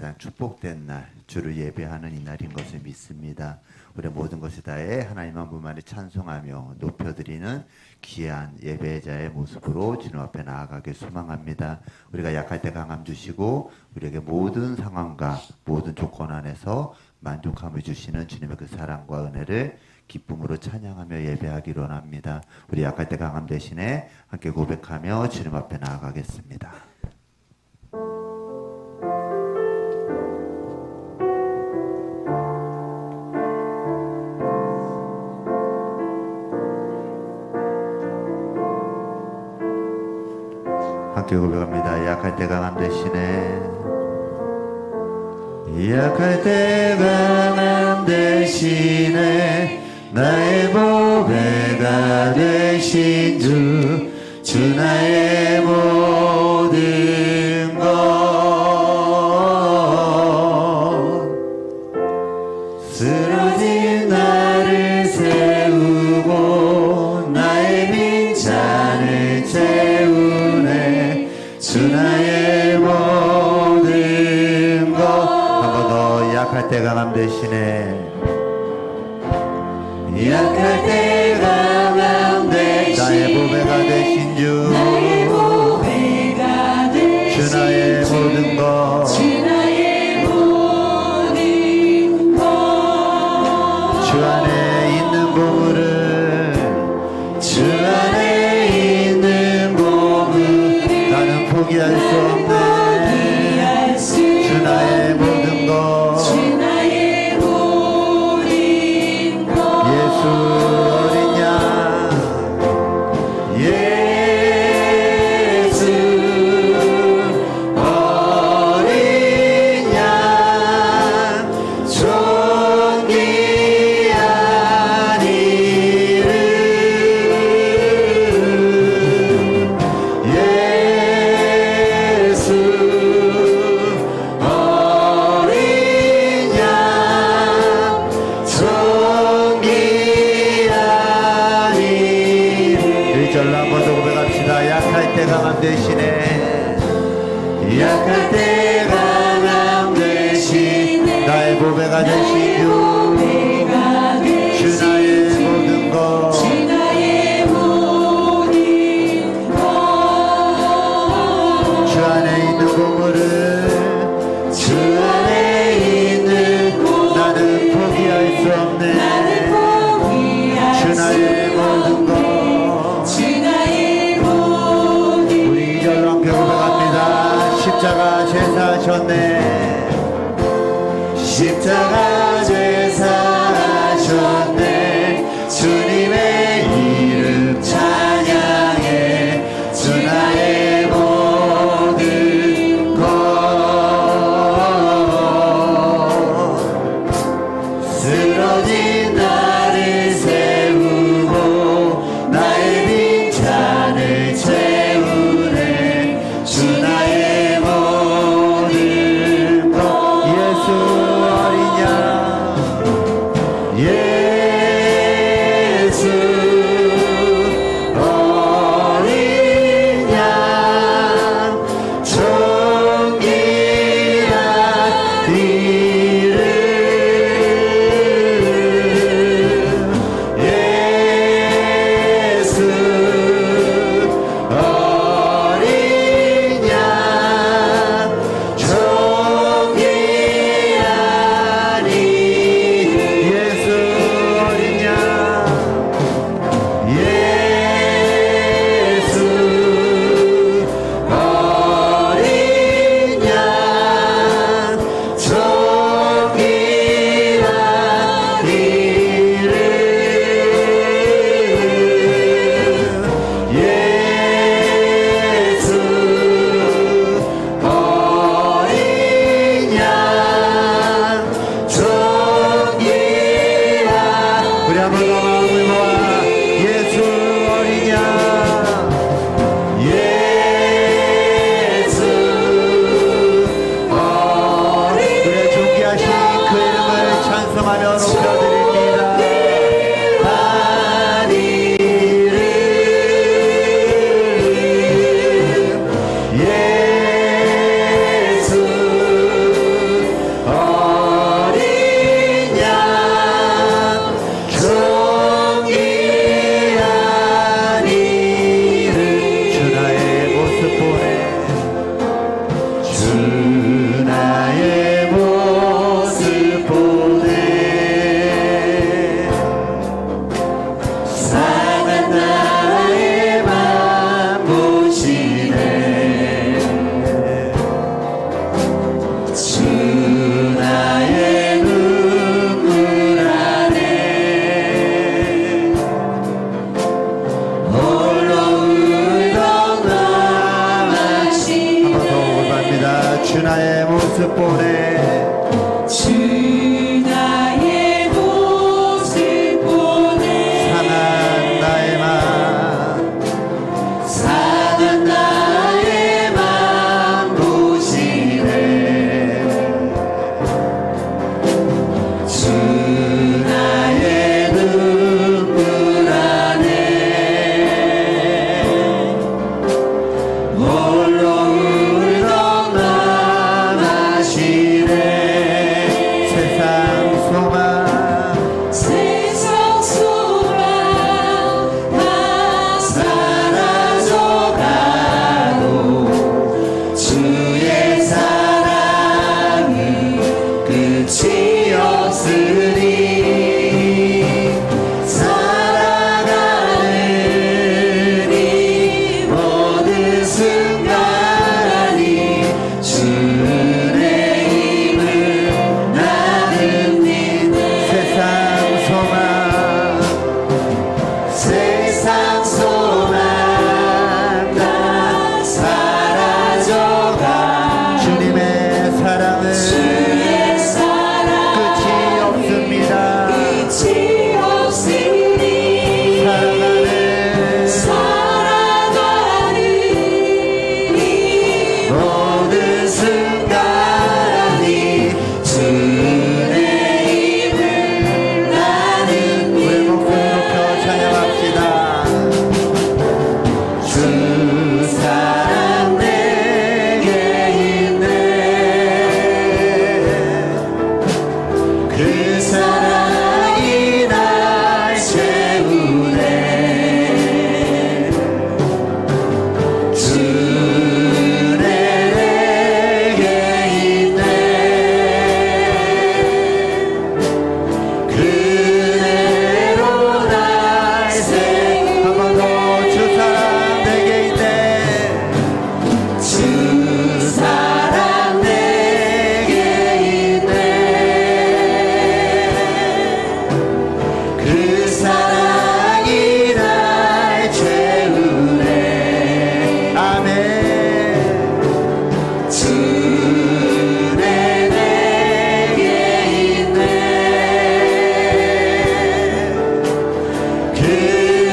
가장 축복된 날, 주를 예배하는 이 날인 것을 믿습니다. 우리의 모든 것을 다해 하나님 한 분만을 찬송하며 높여드리는 귀한 예배자의 모습으로 주님 앞에 나아가길 소망합니다. 우리가 약할 때 강함 주시고 우리에게 모든 상황과 모든 조건 안에서 만족함을 주시는 주님의 그 사랑과 은혜를 기쁨으로 찬양하며 예배하기로 합니다. 우리 약할 때 강함 대신에 함께 고백하며 주님 앞에 나아가겠습니다. 함께 고백합니다. 약할 때 강함 대신에, 약할 때 강함 대신에 나의 보배가 되신 주 나의 모든 것, 쓰러진 나를 세우고 나의 빈 잔을 채우네. 주 나의 모든 것. 한 번 더. 약할 때 강함 대신에, 약할 때 강함 대신 나의 보배가 되신 주 나의 모든 것, 주 안에 있는 보물을, 주 안에 있는 보물 나는 포기할 수 없네. 주 나의 모든 것, 예수 어린 양, 예수 어린 양, 존귀한 이름, 예수 어린 양, 존귀한 이름. 1절로 한 번 더 고백합시다. 약할 때 강함 대신에, 약할 때 강함 대신 나의 보배가 되신 주 나의 모든 것, 주 안에 있는 보물을, 주 안에 있는 나는 포기할 수 없네. 주 나의 모든 것. 우리 2절로 함께 고백합니다. 십자가 제사하셨네. 십자가 제사하셨네. 주님의 이름 찬양해. 주 나의 모든 것, 쓰러진 나를 세우고 나의 빈 잔을 채우네. 주 나의 모든 것, 예수 어린 양, 보내 주 나의 모습 보내 상한 나의 맘 보시네 주 나의 눈물 안에 홀로 울던 맘 아시네 세상 소망 세상 소망 다 사라져가도 주의 사랑은 끝이 없으니 살아가는 이 모든 순간이 주의 힘을 나는 믿네 세상 소망 세상 소망 다 사라져가 주님의 사랑은 주의 사랑 끝이 없습니다 끝이 없으니 살아가는 이 모든 순간이 주의 힘을 나는 우리 목소리 높여 찬양합시다 주 사랑 내게 있네 그 사랑이 날 채우네 주 내게 있네 그대로 날 한 번 더 주 사랑 내게 있네 주 사랑 내게 있네 그 사랑이 날 채우네 아멘 주 내게 있네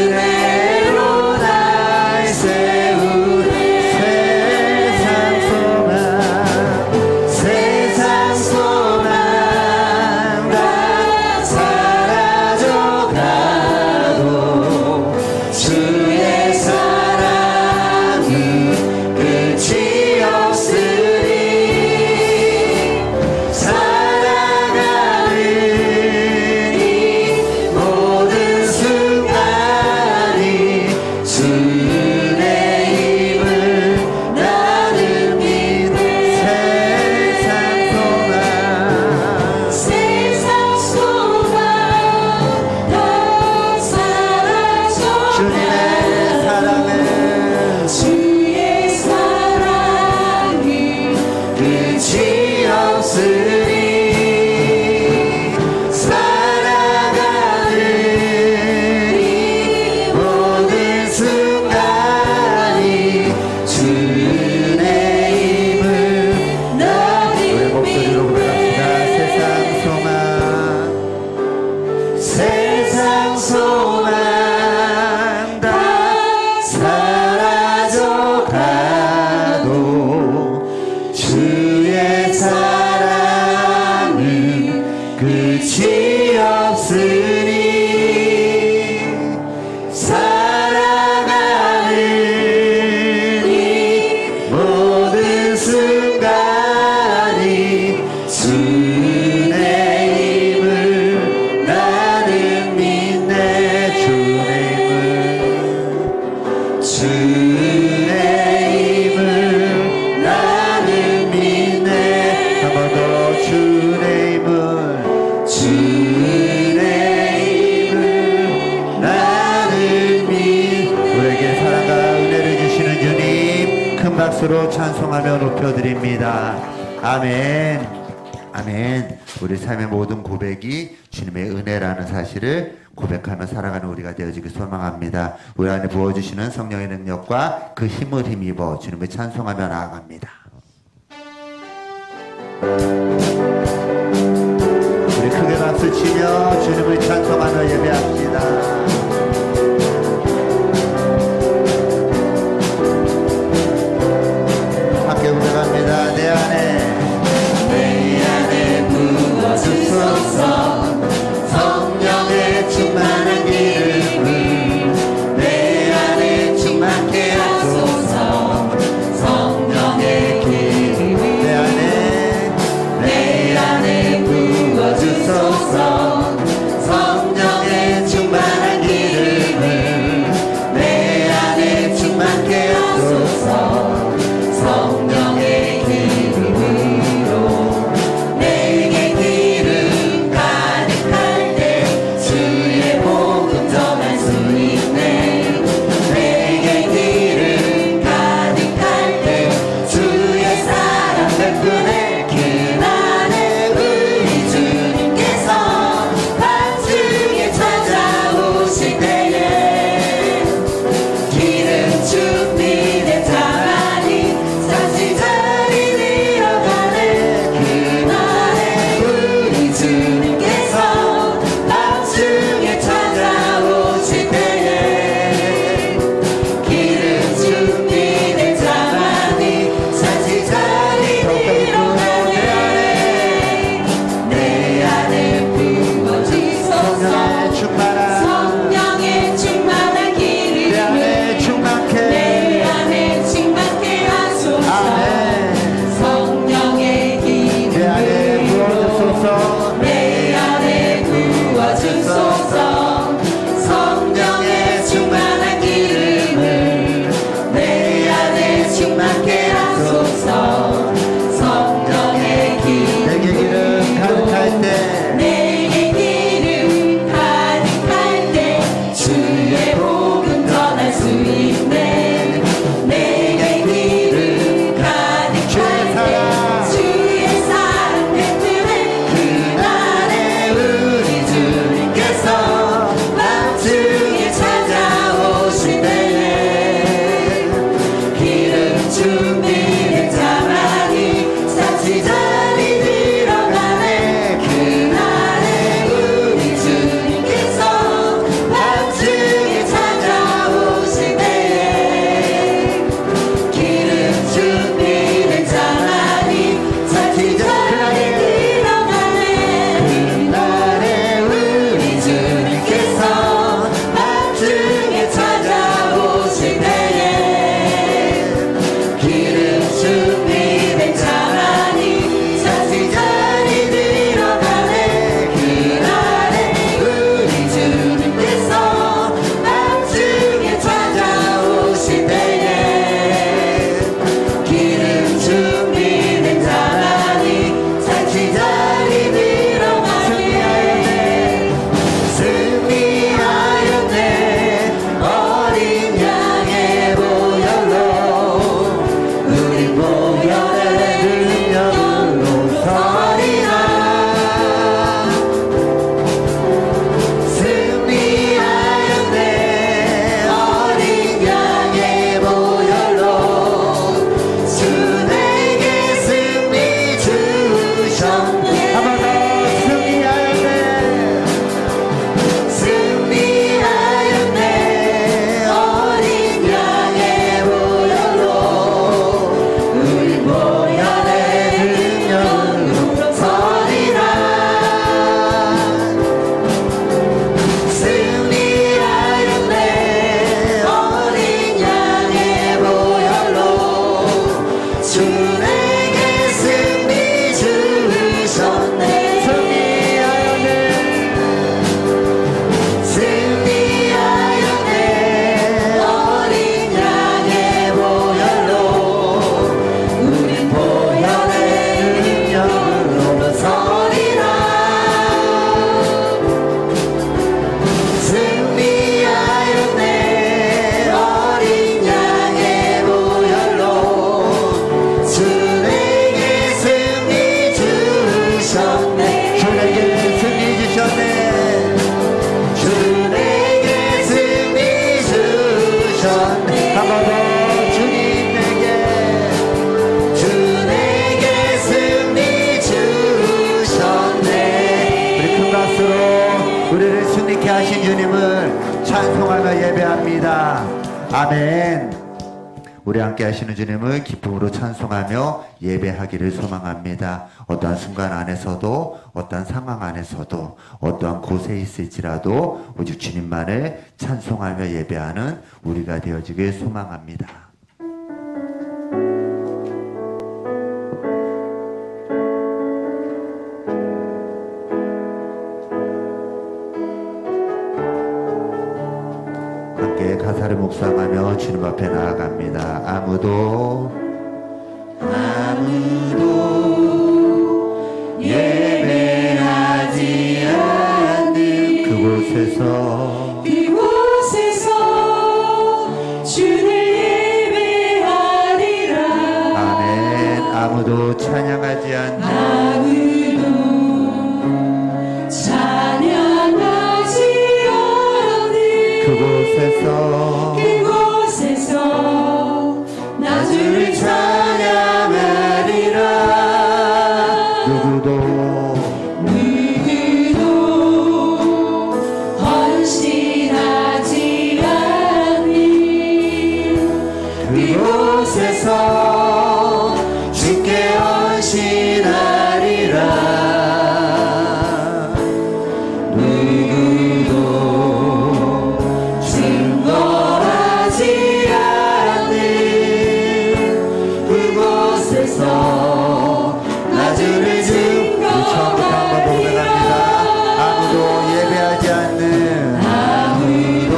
그대로 날 세우네 세상 소망 다 사라져가도 주의 사랑은 끝이 없으니 살아가는 이 모든 순간이 주의 힘을 나는 믿네 세상 소망 다 사라져 주님의 사랑은 주의 사랑이 끝이 없으니 살아가는 이 모든 순간이 주의 힘을 나는 우리 목소리로 부릅시다 세상 소망 세상 소망 다 사라져가도 주의 사랑은 끝이 없으니 살아가는 이 모든 순간이 주의 힘을 나는 믿네 주의 힘을 나는 믿네 한 번 더 주의 힘을 나는 우리에게 사랑과 은혜를 주시는 주님 큰 박수로 찬송하며 높여드립니다 아멘 아멘 우리 삶의 모든 고백이 주님의 은혜라는 사실을 고백하며 살아가는 우리가 되어지길 소망합니다. 우리 안에 부어주시는 성령의 능력과 그 힘을 힘입어 주님을 찬송하며 나아갑니다. 박수 치며 주님을 찬송하며 예배합시다. 함께 고백합니다. 내 안에 부어주소서 성령의 충만한 기름을 내 안에 충만케 하소서 성령의 기름을 내 안에 부어주소서 성령의 충만한 기름을 하신 주님을 찬송하며 예배합니다. 아멘. 우리 함께 하시는 주님을 기쁨으로 찬송하며 예배하기를 소망합니다. 어떠한 순간 안에서도, 어떠한 상황 안에서도, 어떠한 곳에 있을지라도 오직 주님만을 찬송하며 예배하는 우리가 되어지길 소망합니다. 함께 가사를 묵상하며 주님 앞에 나아갑니다. 아무도 예배하지 않는 그곳에서 주를 예배하리라. 아멘. 아무도 찬양하지 않는 아무도 찬양하지 않는 그곳에서 나 주를 찬양하리라. 누구도 헌신하지 않는 그곳에서 주께 헌신하리라. 누구도 증거하지 않는 그곳에서 나 주를 처음부터 한번 고백합니다. 아무도 예배하지 않는 아무도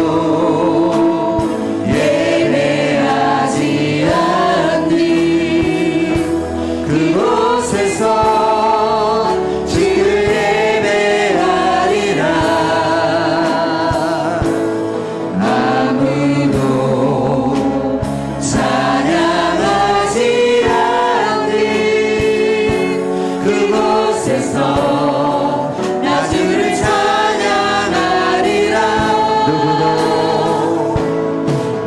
예배하지 않는 그곳에서 주를 예배하리라. 아무도 찬양하지 않는 그곳에서 나 주를 찬양하리라.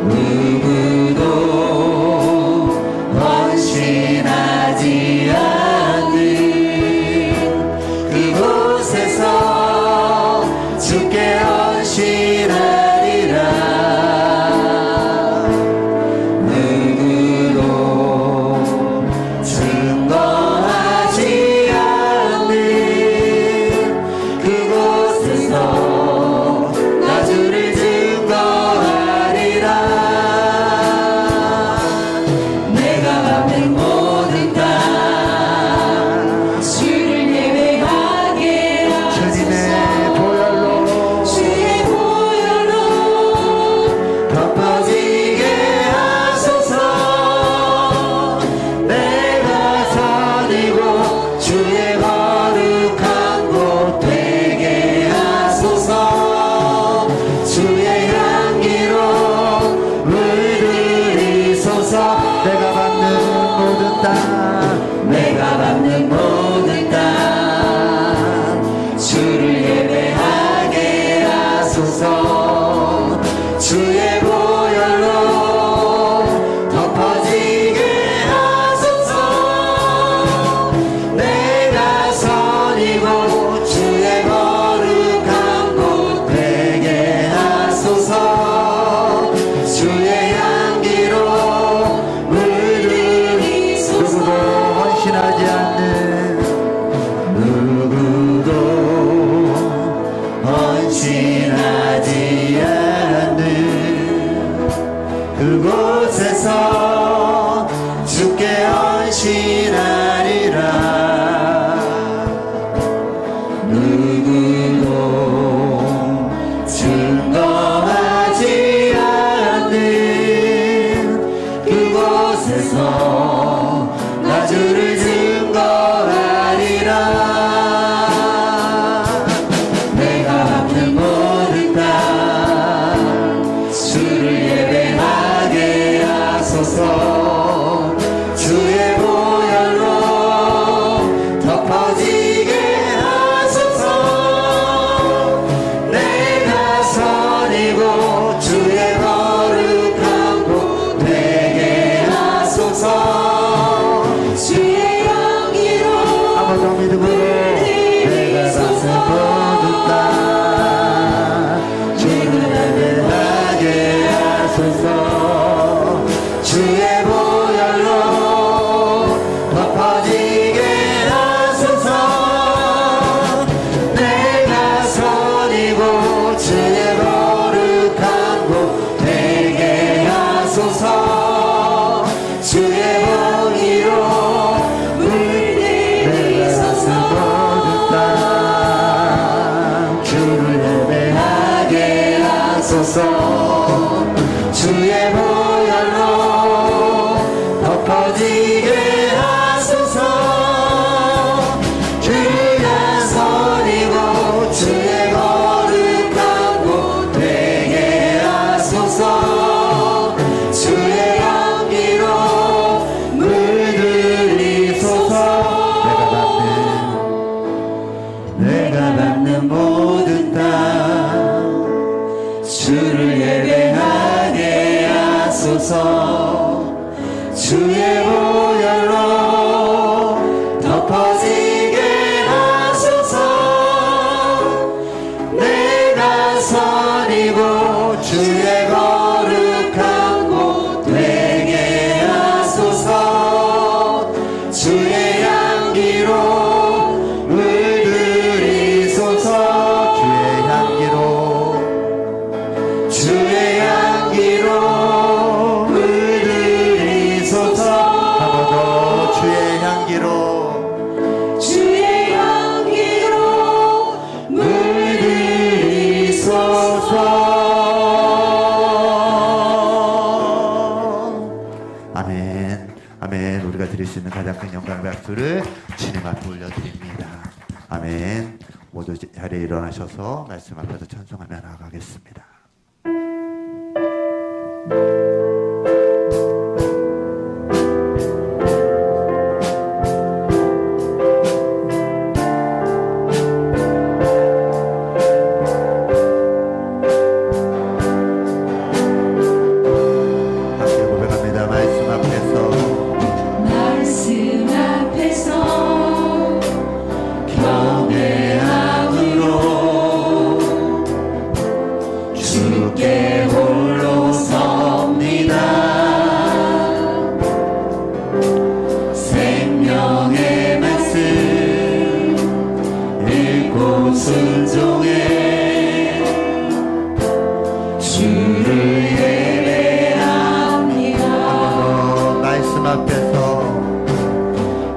누구도 헌신하지 않는 그곳에서 주께 헌신하리라. 누구도 증거하지 않는 그곳에서 나 주를 증거하리라. 내가 밟는 모든 땅 주를 예배하게 주님의 하소서. 보혈로 주의 보혈로 덮어지게 하소서. 내가 선이고 주의 거룩한 곳 되게 하소서. 주의 향기로 물들이소서. 내가 받는 모든 땅 내가 밟는 모든 땅 주를 예배하게 하소서. 주의 보혈로 덮어지게 하소서. 내가 선이고 주의 거룩한 곳 되게 하소서. 주의 향기로 물들이소서. 누구도 헌신하지 않는 누구도 헌신하지 않는 그곳에서 주께 헌신하리라. 누구도 증거하지 않는 그곳에서 나 주를 증거하리라. 내가 밟는 모든 땅 주를 예배하게 하소서. 주의 보혈로 덮어지게 하소서. 내가 선이고 주의 거룩한 곳 되게 하소서. 주의 향기로 아무도 믿음으로 내가 받는 모든 땅 모든 영광 박수를 주님 앞에 올려드립니다. 아멘. 모두 자리에 일어나셔서 말씀 앞에서 찬송하며 나아가겠습니다. 함께 고백합니다. 말씀 앞에서 말씀 앞에서 경외함으로 주께 홀로 섭니다. 생명의 말씀 읽고 순종해 주를 말씀 앞에서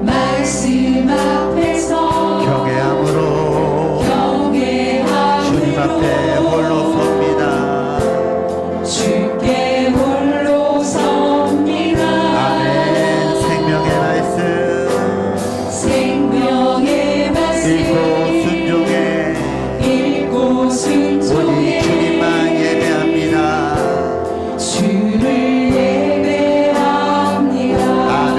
말씀 앞에서 경외함으로 주님 앞에 홀로 섭니다. 주께 홀로 섭니다. 아멘. 생명의 말씀 생명의 말씀 읽고 순종해 오직 주님만 예배합니다. 주를 예배합니다. 아멘.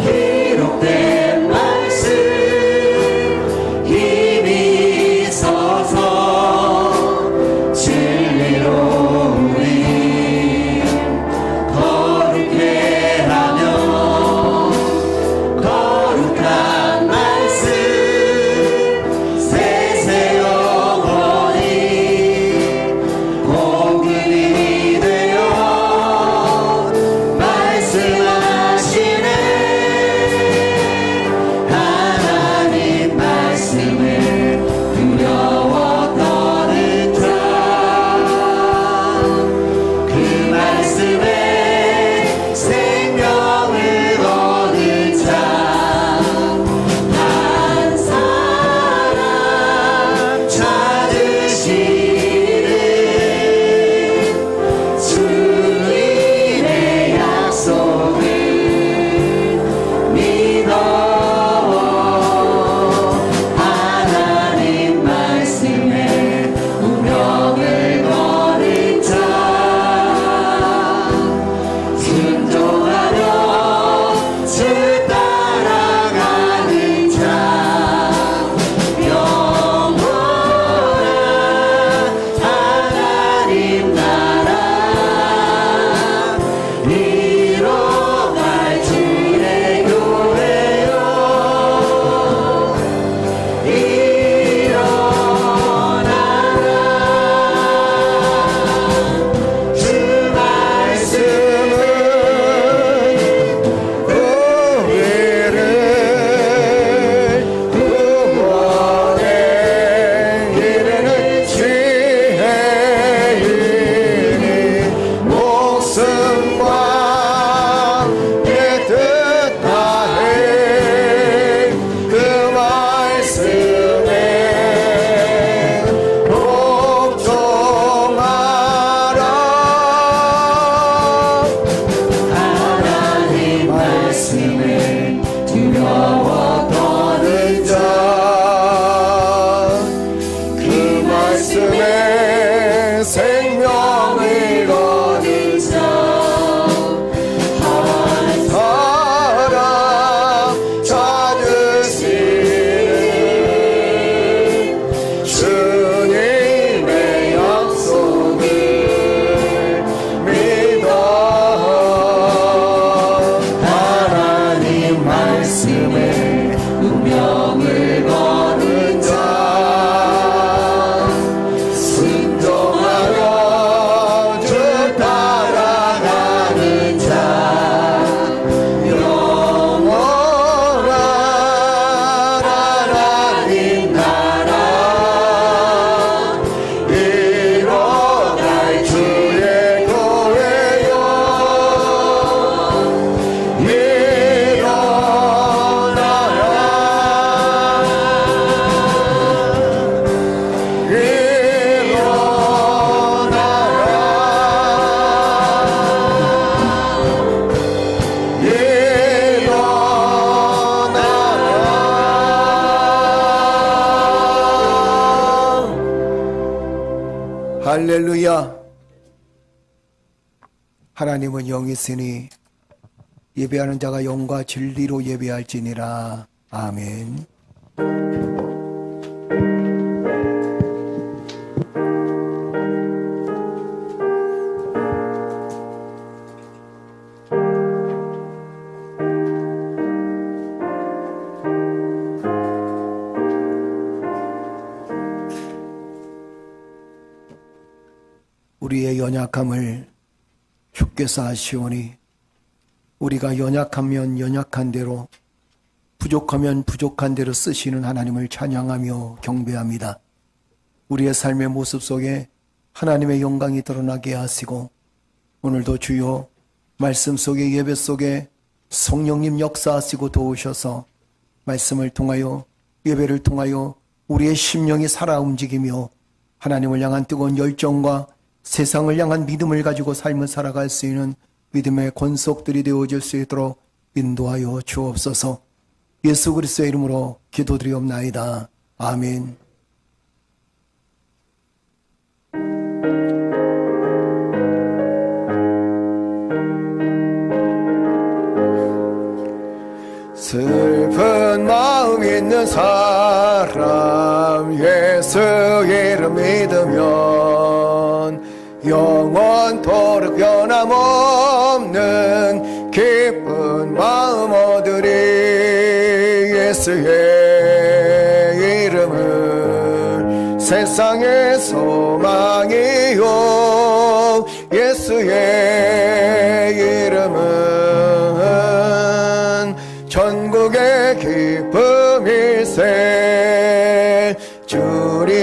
기록된 말씀 힘이 있어서 진리로 우리 거룩해 하며 거룩한 말씀 세세 영원히 공급이 되어 말씀하시네. 하나님 말씀을 두려워 떠는 자, 그 말씀에 생명을 얻는 자, 한 사람 찾으시는 주님의 약속을 믿어. 하나님 말씀에 운명을 거는 자, 순종하며 주 따라가는 자, 영원한 하나님 나라 이뤄갈 주의 교회요 일어나라. 주 말씀은 교회를 구원에 이르는 지혜이니 목숨과 내 뜻 다해 그 말씀에 복종하라. 하나님 말씀을 두려워 떠는 자, 그 말씀에 생명을 거는 자, 한 사람 찾으시는 주님의 약속을 믿어. 하나님 말씀에 할렐루야. 하나님은 영이시니 예배하는 자가 영과 진리로 예배할지니라. 아멘. 우리의 연약함을 주께서 아시오니 우리가 연약하면 연약한 대로 부족하면 부족한 대로 쓰시는 하나님을 찬양하며 경배합니다. 우리의 삶의 모습 속에 하나님의 영광이 드러나게 하시고 오늘도 주여 말씀 속에 예배 속에 성령님 역사하시고 도우셔서 말씀을 통하여 예배를 통하여 우리의 심령이 살아 움직이며 하나님을 향한 뜨거운 열정과 세상을 향한 믿음을 가지고 삶을 살아갈 수 있는 믿음의 권속들이 되어질 수 있도록 인도하여 주옵소서. 예수 그리스도의 이름으로 기도드리옵나이다. 아멘. 슬픈 마음 있는 사람 예수 이름 믿으면 영원토록 변함없는 기쁜 마음 얻으리. 예수의 이름은 세상의 소망이요 예수의 이름은 전국의 기쁨일세. 주리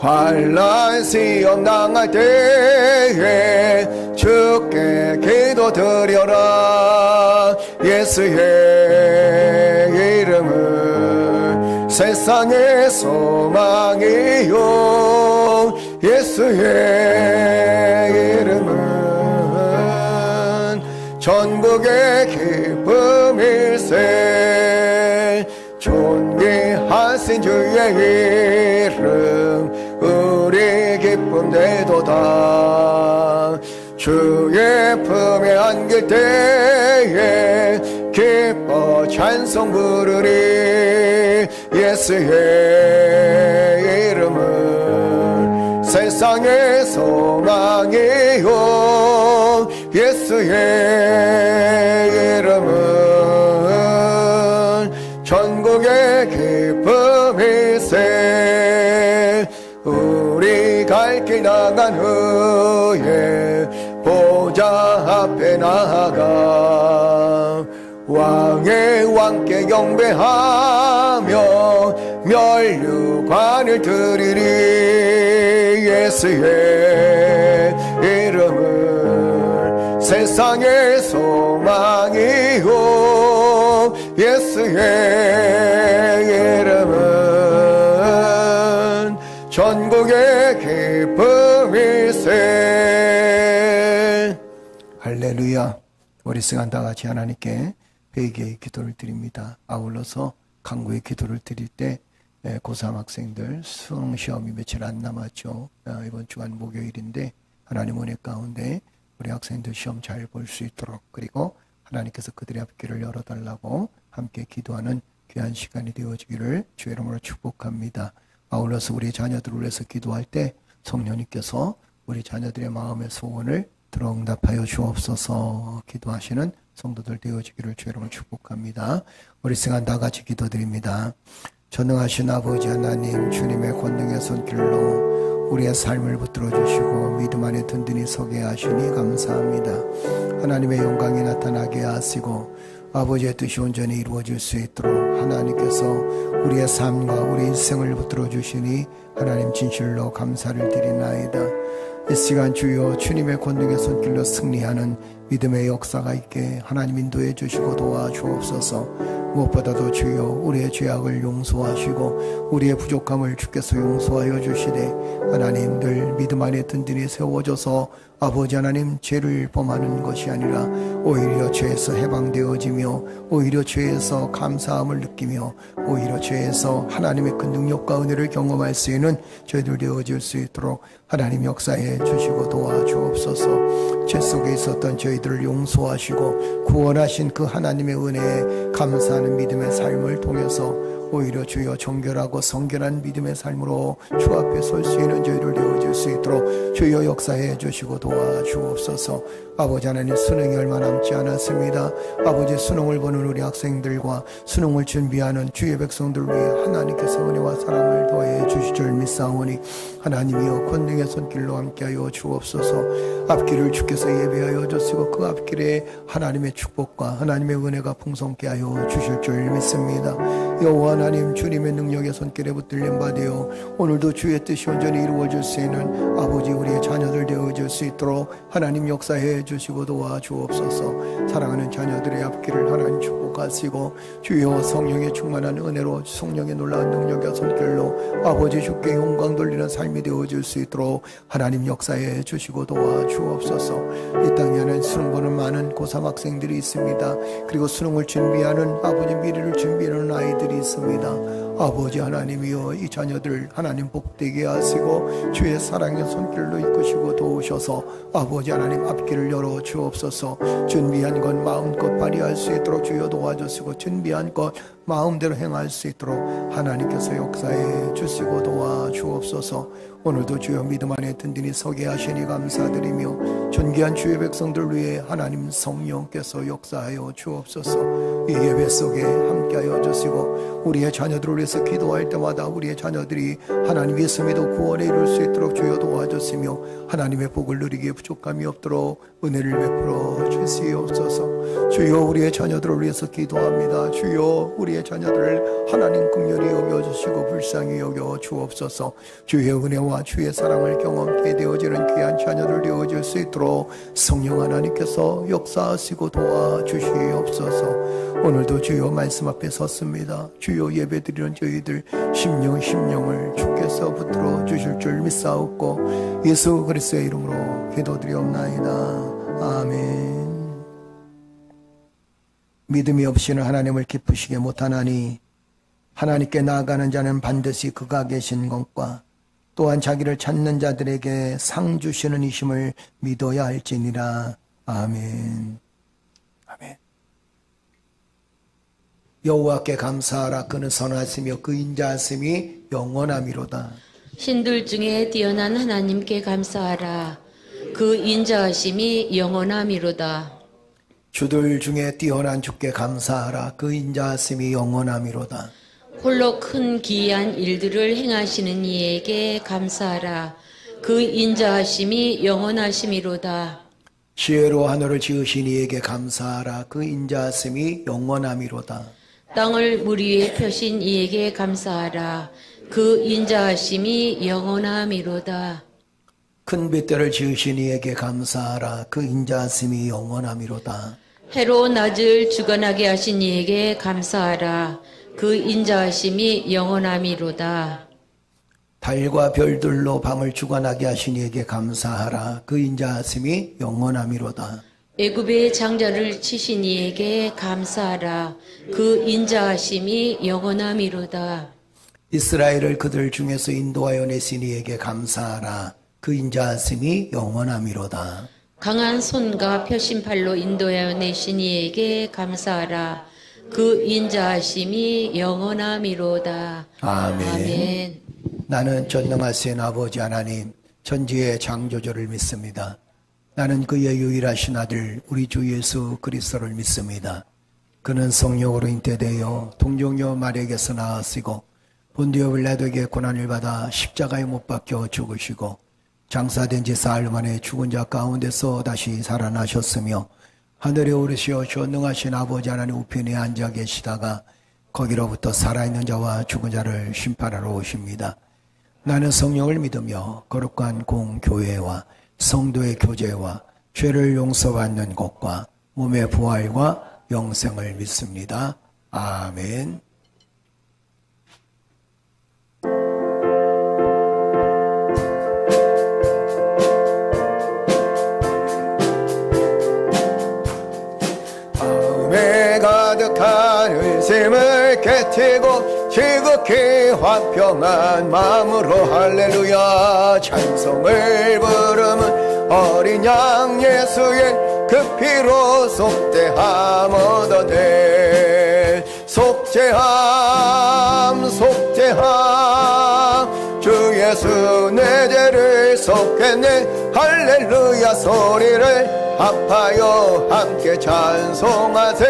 환난 시험 당할 때에 주께 기도드려라. 예수의 이름은 세상의 소망이요 예수의 이름은 전국의 기쁨일세. 존귀하신 주의 이름 우리 기쁨 되도다. 주의 품에 안길 때에 기뻐 찬송 부르리. 예수의 이름은 세상의 소망이요 예수의 이름은 전국의 기쁨일세. 우리 갈 길 나간 후에 보좌 앞에 나아가 왕의 왕께 경배하며 면류관을 드리리. 예수의 이름은 세상의 소망이요 예수의 이름은 전국의 기쁨일세. 할렐루야. 우리 시간 다 같이 하나님께 회개의 기도를 드립니다. 아울러서 강구의 기도를 드릴 때 고3 학생들 수능 시험이 며칠 안 남았죠. 이번 주간 목요일인데 하나님 은혜 가운데 우리 학생들 시험 잘 볼 수 있도록, 그리고 하나님께서 그들의 앞길을 열어달라고 함께 기도하는 귀한 시간이 되어지기를 주의 이름으로 축복합니다. 아울러서 우리 자녀들을 위해서 기도할 때 성령님께서 우리 자녀들의 마음의 소원을 들어응답하여 주옵소서. 기도하시는 성도들 되어지기를 주의 이름으로 축복합니다. 우리 시간 다 같이 기도드립니다. 전능하신 아버지 하나님, 주님의 권능의 손길로 우리의 삶을 붙들어 주시고 믿음 안에 든든히 서게 하시니 감사합니다. 하나님의 영광이 나타나게 하시고 아버지의 뜻이 온전히 이루어질 수 있도록 하나님께서 우리의 삶과 우리 인생을 붙들어 주시니 하나님 진실로 감사를 드리나이다. 이 시간 주여 주님의 권능의 손길로 승리하는 믿음의 역사가 있게 하나님 인도해 주시고 도와주옵소서. 무엇보다도 주여 우리의 죄악을 용서하시고 우리의 부족함을 주께서 용서하여 주시되 하나님 늘 믿음 안에 든든히 세워져서 아버지 하나님 죄를 범하는 것이 아니라 오히려 죄에서 해방되어지며 오히려 죄에서 감사함을 느끼며 오히려 죄에서 하나님의 그 능력과 은혜를 경험할 수 있는 저희들 되어질 수 있도록 하나님 역사해 주시고 도와주옵소서. 죄 속에 있었던 저희들을 용서하시고 구원하신 그 하나님의 은혜에 감사하는 믿음의 삶을 통해서 오히려 주여 정결하고 성결한 믿음의 삶으로 주 앞에 설 수 있는 저희를 되어줄 수 있도록 주여 역사해 주시고 도와주옵소서. 아버지 하나님 수능이 얼마 남지 않았습니다. 아버지 수능을 보는 우리 학생들과 수능을 준비하는 주의 백성들 위해 하나님께서 은혜와 사랑을 더해 주실 줄 믿사오니 하나님이여 권능의 손길로 함께하여 주옵소서. 앞길을 주께서 예배하여 주시고 그 앞길에 하나님의 축복과 하나님의 은혜가 풍성케 하여 주실 줄 믿습니다. 여호와 하나님 주님의 능력의 손길에 붙들림 받으여 오늘도 주의 뜻이 온전히 이루어질 수 있는 아버지 우리의 자녀들 되어질 수 있도록 하나님 역사해 주시고 도와주옵소서. 사랑하는 자녀들의 앞길을 하나님 축복하시고 주여 성령의 충만한 은혜로 성령의 놀라운 능력의 손길로 아버지 주께 영광 돌리는 삶이 되어질 수 있도록 하나님 역사해 주시고 도와주옵소서. 이 땅에 하는 수능 보는 많은 고3 학생들이 있습니다. 그리고 수능을 준비하는 아버지 미래를 준비하는 아이들이 있습니다. 아버지 하나님이여 이 자녀들 하나님 복되게 하시고 주의 사랑의 손길로 이끄시고 도우셔서 아버지 하나님 앞길을 열어 주옵소서. 준비한 것 마음껏 발휘할 수 있도록 주여 도와주시고 준비한 것 마음대로 행할 수 있도록 하나님께서 역사해 주시고 도와주옵소서. 오늘도 주여 믿음 안에 든든히 서게 하시니 감사드리며 존귀한 주의 백성들 위해 하나님 성령께서 역사하여 주옵소서. 이 예배 속에 함께하여 주시고 우리의 자녀들을 위해서 기도할 때마다 우리의 자녀들이 하나님 예수 믿어 구원에 이룰 수 있도록 주여 도와주시며 하나님의 복을 누리기에 부족함이 없도록 은혜를 베풀어 주시옵소서. 주여 우리의 자녀들을 위해서 기도합니다. 주여 우리의 자녀들을 하나님 긍휼히 여겨주시고 불쌍히 여겨 주옵소서. 주의 은혜와 주의 사랑을 경험케 되어지는 귀한 자녀들 되어질 수 있도록 성령 하나님께서 역사하시고 도와주시옵소서. 오늘도 주여 말씀 앞에 섰습니다. 주여 예배드리는 저희들 심령을 주께서 붙들어 주실 줄 믿사옵고 예수 그리스도의 이름으로 기도드리옵나이다. 아멘. 믿음이 없이는 하나님을 기쁘시게 못하나니 하나님께 나아가는 자는 반드시 그가 계신 것과 또한 자기를 찾는 자들에게 상 주시는 이심을 믿어야 할지니라. 아멘. 아멘. 여호와께 감사하라. 그는 선하시며 그 인자하심이 영원함이로다. 신들 중에 뛰어난 하나님께 감사하라. 그 인자하심이 영원함이로다. 주들 중에 뛰어난 주께 감사하라. 그 인자하심이 영원함이로다. 홀로 큰 기이한 일들을 행하시는 이에게 감사하라. 그 인자하심이 영원하심이로다. 지혜로 하늘을 지으신 이에게 감사하라. 그 인자하심이 영원함이로다. 땅을 물 위에 펴신 이에게 감사하라. 그 인자하심이 영원함이로다. 큰 빗대를 지으신 이에게 감사하라. 그 인자하심이 영원함이로다. 해로 낮을 주관하게 하신 이에게 감사하라. 그 인자하심이 영원함이로다. 달과 별들로 밤을 주관하게 하신 이에게 감사하라. 그 인자하심이 영원함이로다. 애굽의 장자를 치신 이에게 감사하라. 그 인자하심이 영원함이로다. 이스라엘을 그들 중에서 인도하여 내신 이에게 감사하라. 그 인자하심이 영원함이로다. 강한 손과 펴신 팔로 인도하여 내신 이에게 감사하라. 그 인자하심이 영원함이로다. 아멘. 아멘. 나는 전능하신 아버지 하나님 전지의 창조주를 믿습니다. 나는 그의 유일하신 아들 우리 주 예수 그리스도를 믿습니다. 그는 성령으로 잉태되어 동정녀 마리아에게서 나으시고 본디오 빌라도에게 고난을 받아 십자가에 못 박혀 죽으시고 장사된 지 사흘 만에 죽은 자 가운데서 다시 살아나셨으며 하늘에 오르시어 전능하신 아버지 하나님 우편에 앉아 계시다가 거기로부터 살아있는 자와 죽은 자를 심판하러 오십니다. 나는 성령을 믿으며 거룩한 공교회와 성도의 교제와 죄를 용서받는 것과 몸의 부활과 영생을 믿습니다. 아멘. 마음에 가득한 의심을 깨치고 지극히 화평한 마음으로 할렐루야 찬송을 부르면 어린 양 예수의 그 피로 속죄함 얻어내 속죄함 주 예수 내 죄를 속했네 할렐루야 소리를 합하여 함께 찬송하세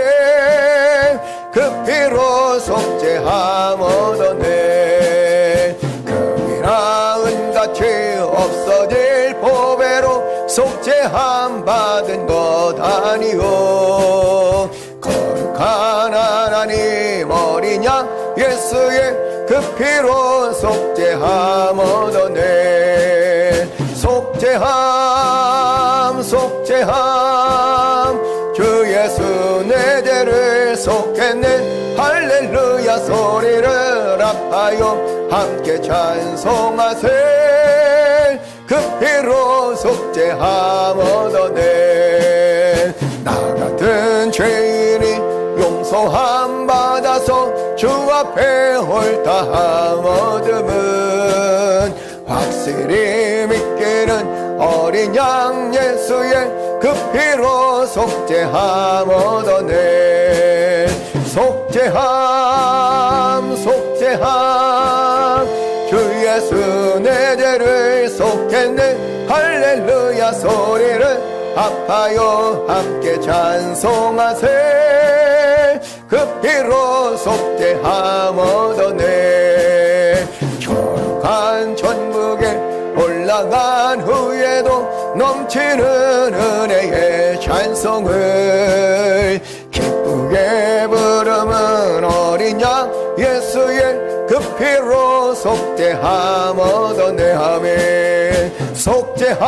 그 피로 속죄함 얻어내 금이나 은같이 없어질 보배로 속죄함 받은 것 아니오 거룩한 하나님 어린 양 예수의 그 피로 속죄함 얻어내 속죄함 주 예수 내 죄를 속했네 할렐루야 소리를 합하여 함께 찬송하세 그 피로 속죄함 얻어내 나 같은 죄인이 용서함 받아서 주 앞에 홀다함 얻음은 확실히 믿기는 어린 양 예수의 그 피로 속죄함 얻어내 속죄함 주 예수 내 죄를 속했네 할렐루야 소리를 합하여 함께 찬송하세 그 피로 속죄함 얻어내 거룩한 천국에 올라간 후에도 넘치는 은혜의 찬송을 기쁘게 부르는 어린 양 예수의 그 피로 속죄함 얻어내 아멘 속죄함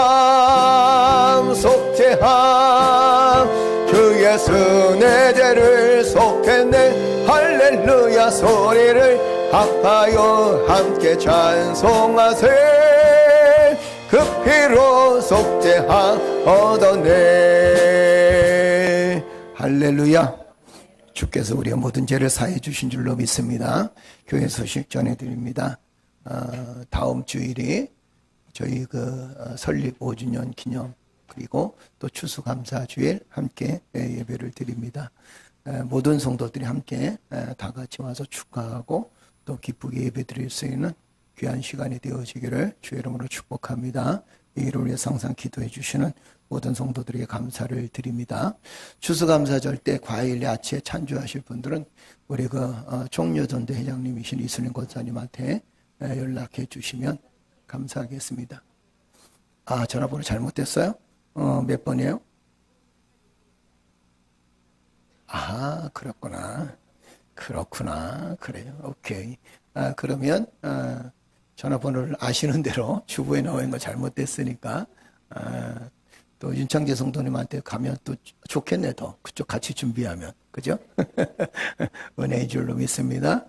주 예수 내 죄를 속했네 할렐루야 소리를 합하여 함께 찬송하세 그 피로 속죄함 얻어내 할렐루야 주께서 우리의 모든 죄를 사해 주신 줄로 믿습니다. 교회 소식 전해드립니다. 다음 주일이 저희 설립 5주년 기념 그리고 또 추수감사주일 함께 예배를 드립니다. 모든 성도들이 함께 다 같이 와서 축하하고 또 기쁘게 예배 드릴 수 있는 귀한 시간이 되어지기를 주의 이름으로 축복합니다. 이 일을 위해 항상 기도해 주시는 모든 성도들에게 감사를 드립니다. 추수감사절 때 과일, 야채 찬주하실 분들은 우리 종려전도 회장님이신 이순인 권사님한테 연락해 주시면 감사하겠습니다. 전화번호 잘못됐어요? 몇 번이에요? 그렇구나. 그래요. 오케이. 그러면 전화번호를 아시는 대로 주부에 나와 있는 거 잘못됐으니까 또 윤창재 성도님한테 가면 또 좋겠네. 더 그쪽 같이 준비하면 그죠? 은혜의 줄로 믿습니다.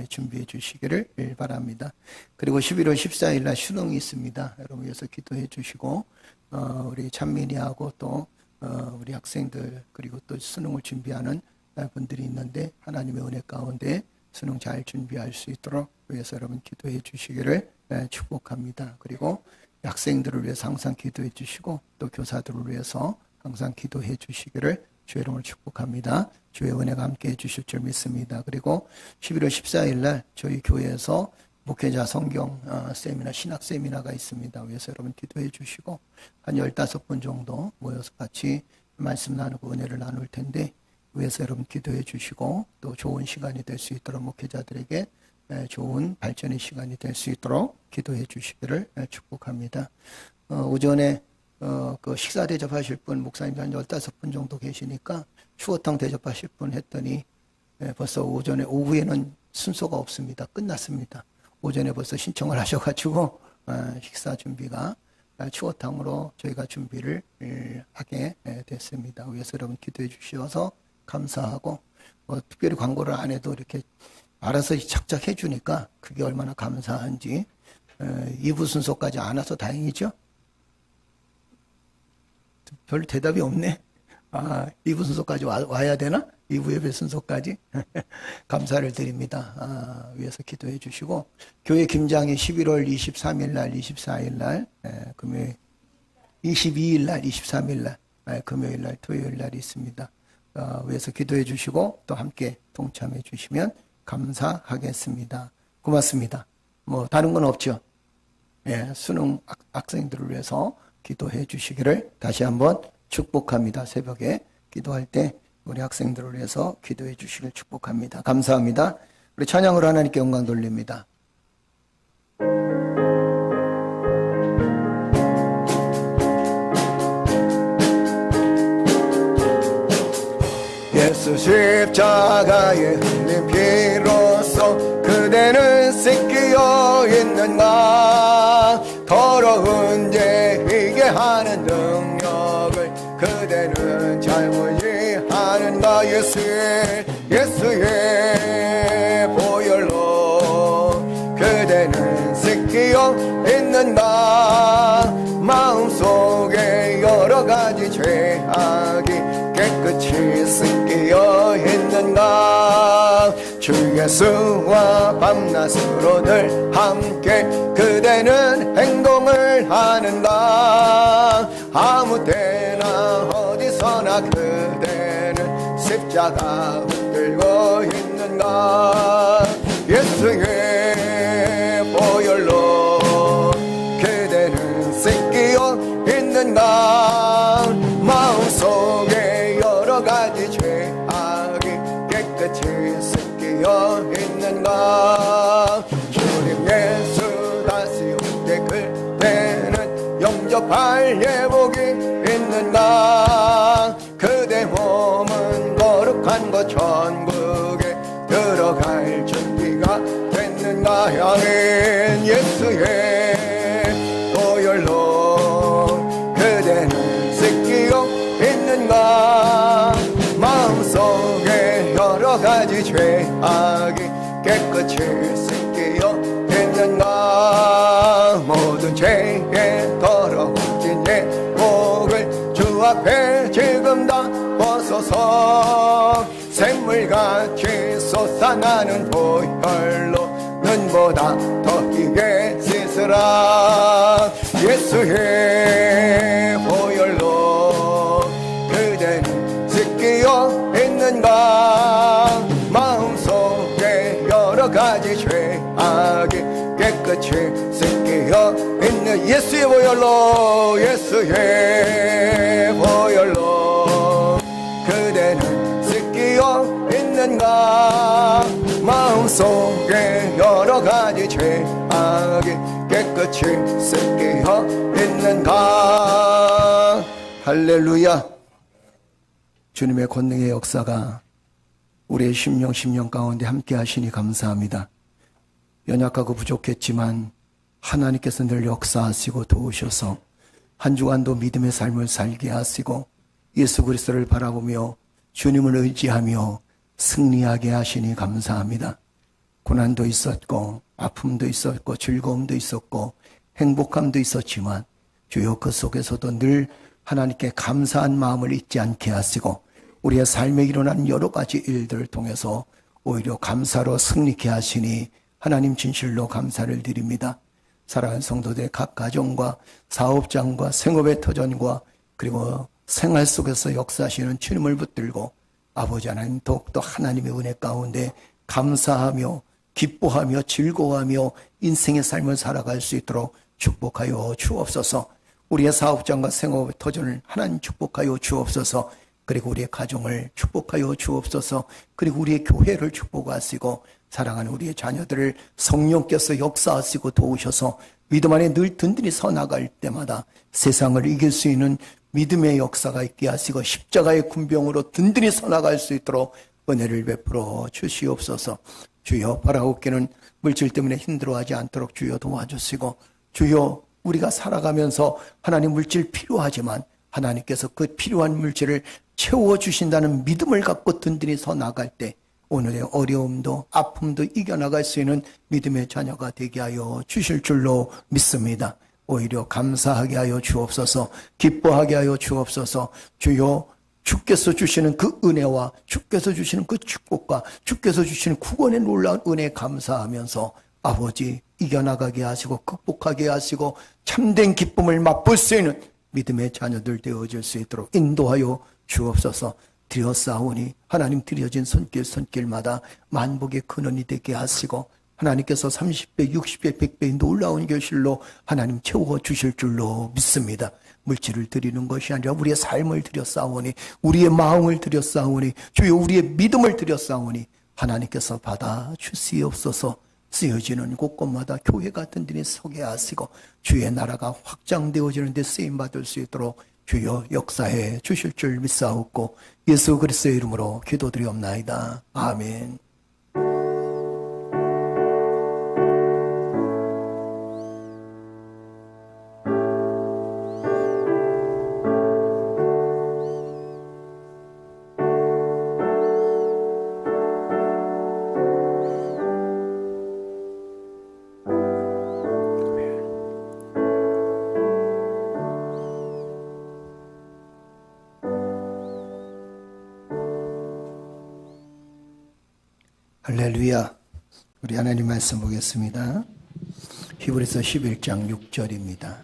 준비해 주시기를 바랍니다. 그리고 11월 14일 날 수능이 있습니다. 여러분 위해서 기도해 주시고 우리 찬민이하고 또 우리 학생들 그리고 또 수능을 준비하는 분들이 있는데 하나님의 은혜 가운데 수능 잘 준비할 수 있도록 위해서 여러분 기도해 주시기를 축복합니다. 그리고 학생들을 위해서 항상 기도해 주시고 또 교사들을 위해서 항상 기도해 주시기를 주의 이름으로 축복합니다. 주의 은혜가 함께 해주실 줄 믿습니다. 그리고 11월 14일 날 저희 교회에서 목회자 성경 세미나, 신학 세미나가 있습니다. 위해서 여러분 기도해 주시고 한 15분 정도 모여서 같이 말씀 나누고 은혜를 나눌 텐데 위해서 여러분 기도해 주시고 또 좋은 시간이 될 수 있도록 목회자들에게 좋은 발전의 시간이 될 수 있도록 기도해 주시기를 축복합니다. 오전에 식사 대접하실 분 목사님도 한 15분 정도 계시니까 추어탕 대접하실 분 했더니 벌써 오후에는 순서가 없습니다. 끝났습니다. 오전에 벌써 신청을 하셔가지고 식사 준비가 추어탕으로 저희가 준비를 하게 됐습니다. 위해서 여러분 기도해 주셔서 감사하고 특별히 광고를 안 해도 이렇게 알아서 착착 해주니까 그게 얼마나 감사한지 2부 순서까지 안 와서 다행이죠. 별 대답이 없네. 2부 순서까지 와야 되나? 2부 예배 순서까지 감사를 드립니다. 위해서 기도해 주시고 교회 김장이 11월 23일 날, 24일 날, 금요일 22일 날, 23일 날, 금요일 날, 토요일 날 있습니다. 위해서 기도해 주시고 또 함께 동참해 주시면 감사하겠습니다. 고맙습니다. 뭐 다른 건 없죠. 수능 학생들을 위해서 기도해 주시기를 다시 한번 축복합니다. 새벽에 기도할 때 우리 학생들을 위해서 기도해 주시길 축복합니다. 감사합니다. 우리 찬양으로 하나님께 영광 돌립니다. 예수 십자가의 흘린 피로써 그대는 씻기어 있는가. 더러운 죄 이게 하는 능력을 그대는 잘 무시하는가. 예수의 보혈로 그대는 씻기어 있는가. 마음속에 여러 가지 죄악이 깨끗이 씻기어 있는가. 주 예수와 밤낮으로 늘 함께 그대는 행동을 하는가. 아무 때나 어디서나 그대는 십자가 붙들고 있는가. 예수의 보혈로 그대는 씻기어 있는가. 마음속에 여러 가지 죄악이 깨끗이 씻기어 있는가. 주님 예수 다시 올 때 그때는 영접할 예복이 있는가. 그대 몸은 거룩한 것 천국에 들어갈 준비가 됐는가. 아멘. 예수의 보혈로 그대는 씻기어 있는가. 마음속에 여러 가지 죄악이 깨끗이 씻기어 있는가. 모든 죄에 더러워진 예복을 주 앞에 지금 다 벗어서 샘물같이 솟아나는 보혈로 눈보다 더 희게 씻으라. 예수의 보혈로 그대는 씻기어 있는가. 마음속에 여러 가지 죄악이 깨끗이 씻기어 있는 예수의 보혈로. 예수의 보혈로 그대는 씻기어 있는가. 마음속에 여러 가지 죄악이 깨끗이 씻기어 있는가. 할렐루야. 주님의 권능의 역사가 우리의 심령 가운데 함께 하시니 감사합니다. 연약하고 부족했지만 하나님께서 늘 역사하시고 도우셔서 한 주간도 믿음의 삶을 살게 하시고 예수 그리스도를 바라보며 주님을 의지하며 승리하게 하시니 감사합니다. 고난도 있었고 아픔도 있었고 즐거움도 있었고 행복함도 있었지만 주여 그 속에서도 늘 하나님께 감사한 마음을 잊지 않게 하시고 우리의 삶에 일어나는 여러 가지 일들을 통해서 오히려 감사로 승리케 하시니 하나님 진실로 감사를 드립니다. 사랑하는 성도들의 각 가정과 사업장과 생업의 터전과 그리고 생활 속에서 역사하시는 주님을 붙들고 아버지 하나님 더욱더 하나님의 은혜 가운데 감사하며 기뻐하며 즐거워하며 인생의 삶을 살아갈 수 있도록 축복하여 주옵소서. 우리의 사업장과 생업의 터전을 하나님 축복하여 주옵소서. 그리고 우리의 가정을 축복하여 주옵소서. 그리고 우리의 교회를 축복하시고 사랑하는 우리의 자녀들을 성령께서 역사하시고 도우셔서 믿음 안에 늘 든든히 서 나갈 때마다 세상을 이길 수 있는 믿음의 역사가 있게 하시고 십자가의 군병으로 든든히 서 나갈 수 있도록 은혜를 베풀어 주시옵소서. 주여 바라옵기는 물질 때문에 힘들어하지 않도록 주여 도와주시고 주여 우리가 살아가면서 하나님 물질 필요하지만 하나님께서 그 필요한 물질을 채워주신다는 믿음을 갖고 든든히 서 나갈 때 오늘의 어려움도 아픔도 이겨나갈 수 있는 믿음의 자녀가 되게 하여 주실 줄로 믿습니다. 오히려 감사하게 하여 주옵소서, 기뻐하게 하여 주옵소서. 주여, 주께서 주시는 그 은혜와 주께서 주시는 그 축복과 주께서 주시는 구원의 놀라운 은혜에 감사하면서 아버지 이겨나가게 하시고 극복하게 하시고 참된 기쁨을 맛볼 수 있는 믿음의 자녀들 되어질 수 있도록 인도하여 주옵소서. 드렸사오니 하나님 드려진 손길마다 만복의 근원이 되게 하시고 하나님께서 30배, 60배, 100배의 놀라운 결실로 하나님 채워주실 줄로 믿습니다. 물질을 드리는 것이 아니라 우리의 삶을 드렸사오니, 우리의 마음을 드렸사오니, 주여 우리의 믿음을 드렸사오니 하나님께서 받아주시옵소서. 쓰여지는 곳곳마다 교회가 든든히 서게 하시고 주의 나라가 확장되어지는 데 쓰임받을 수 있도록 주여 역사해 주실 줄 믿사옵고 예수 그리스도의 이름으로 기도드리옵나이다. 아멘. 할렐루야. 우리 하나님 말씀 보겠습니다. 히브리서 11장 6절입니다.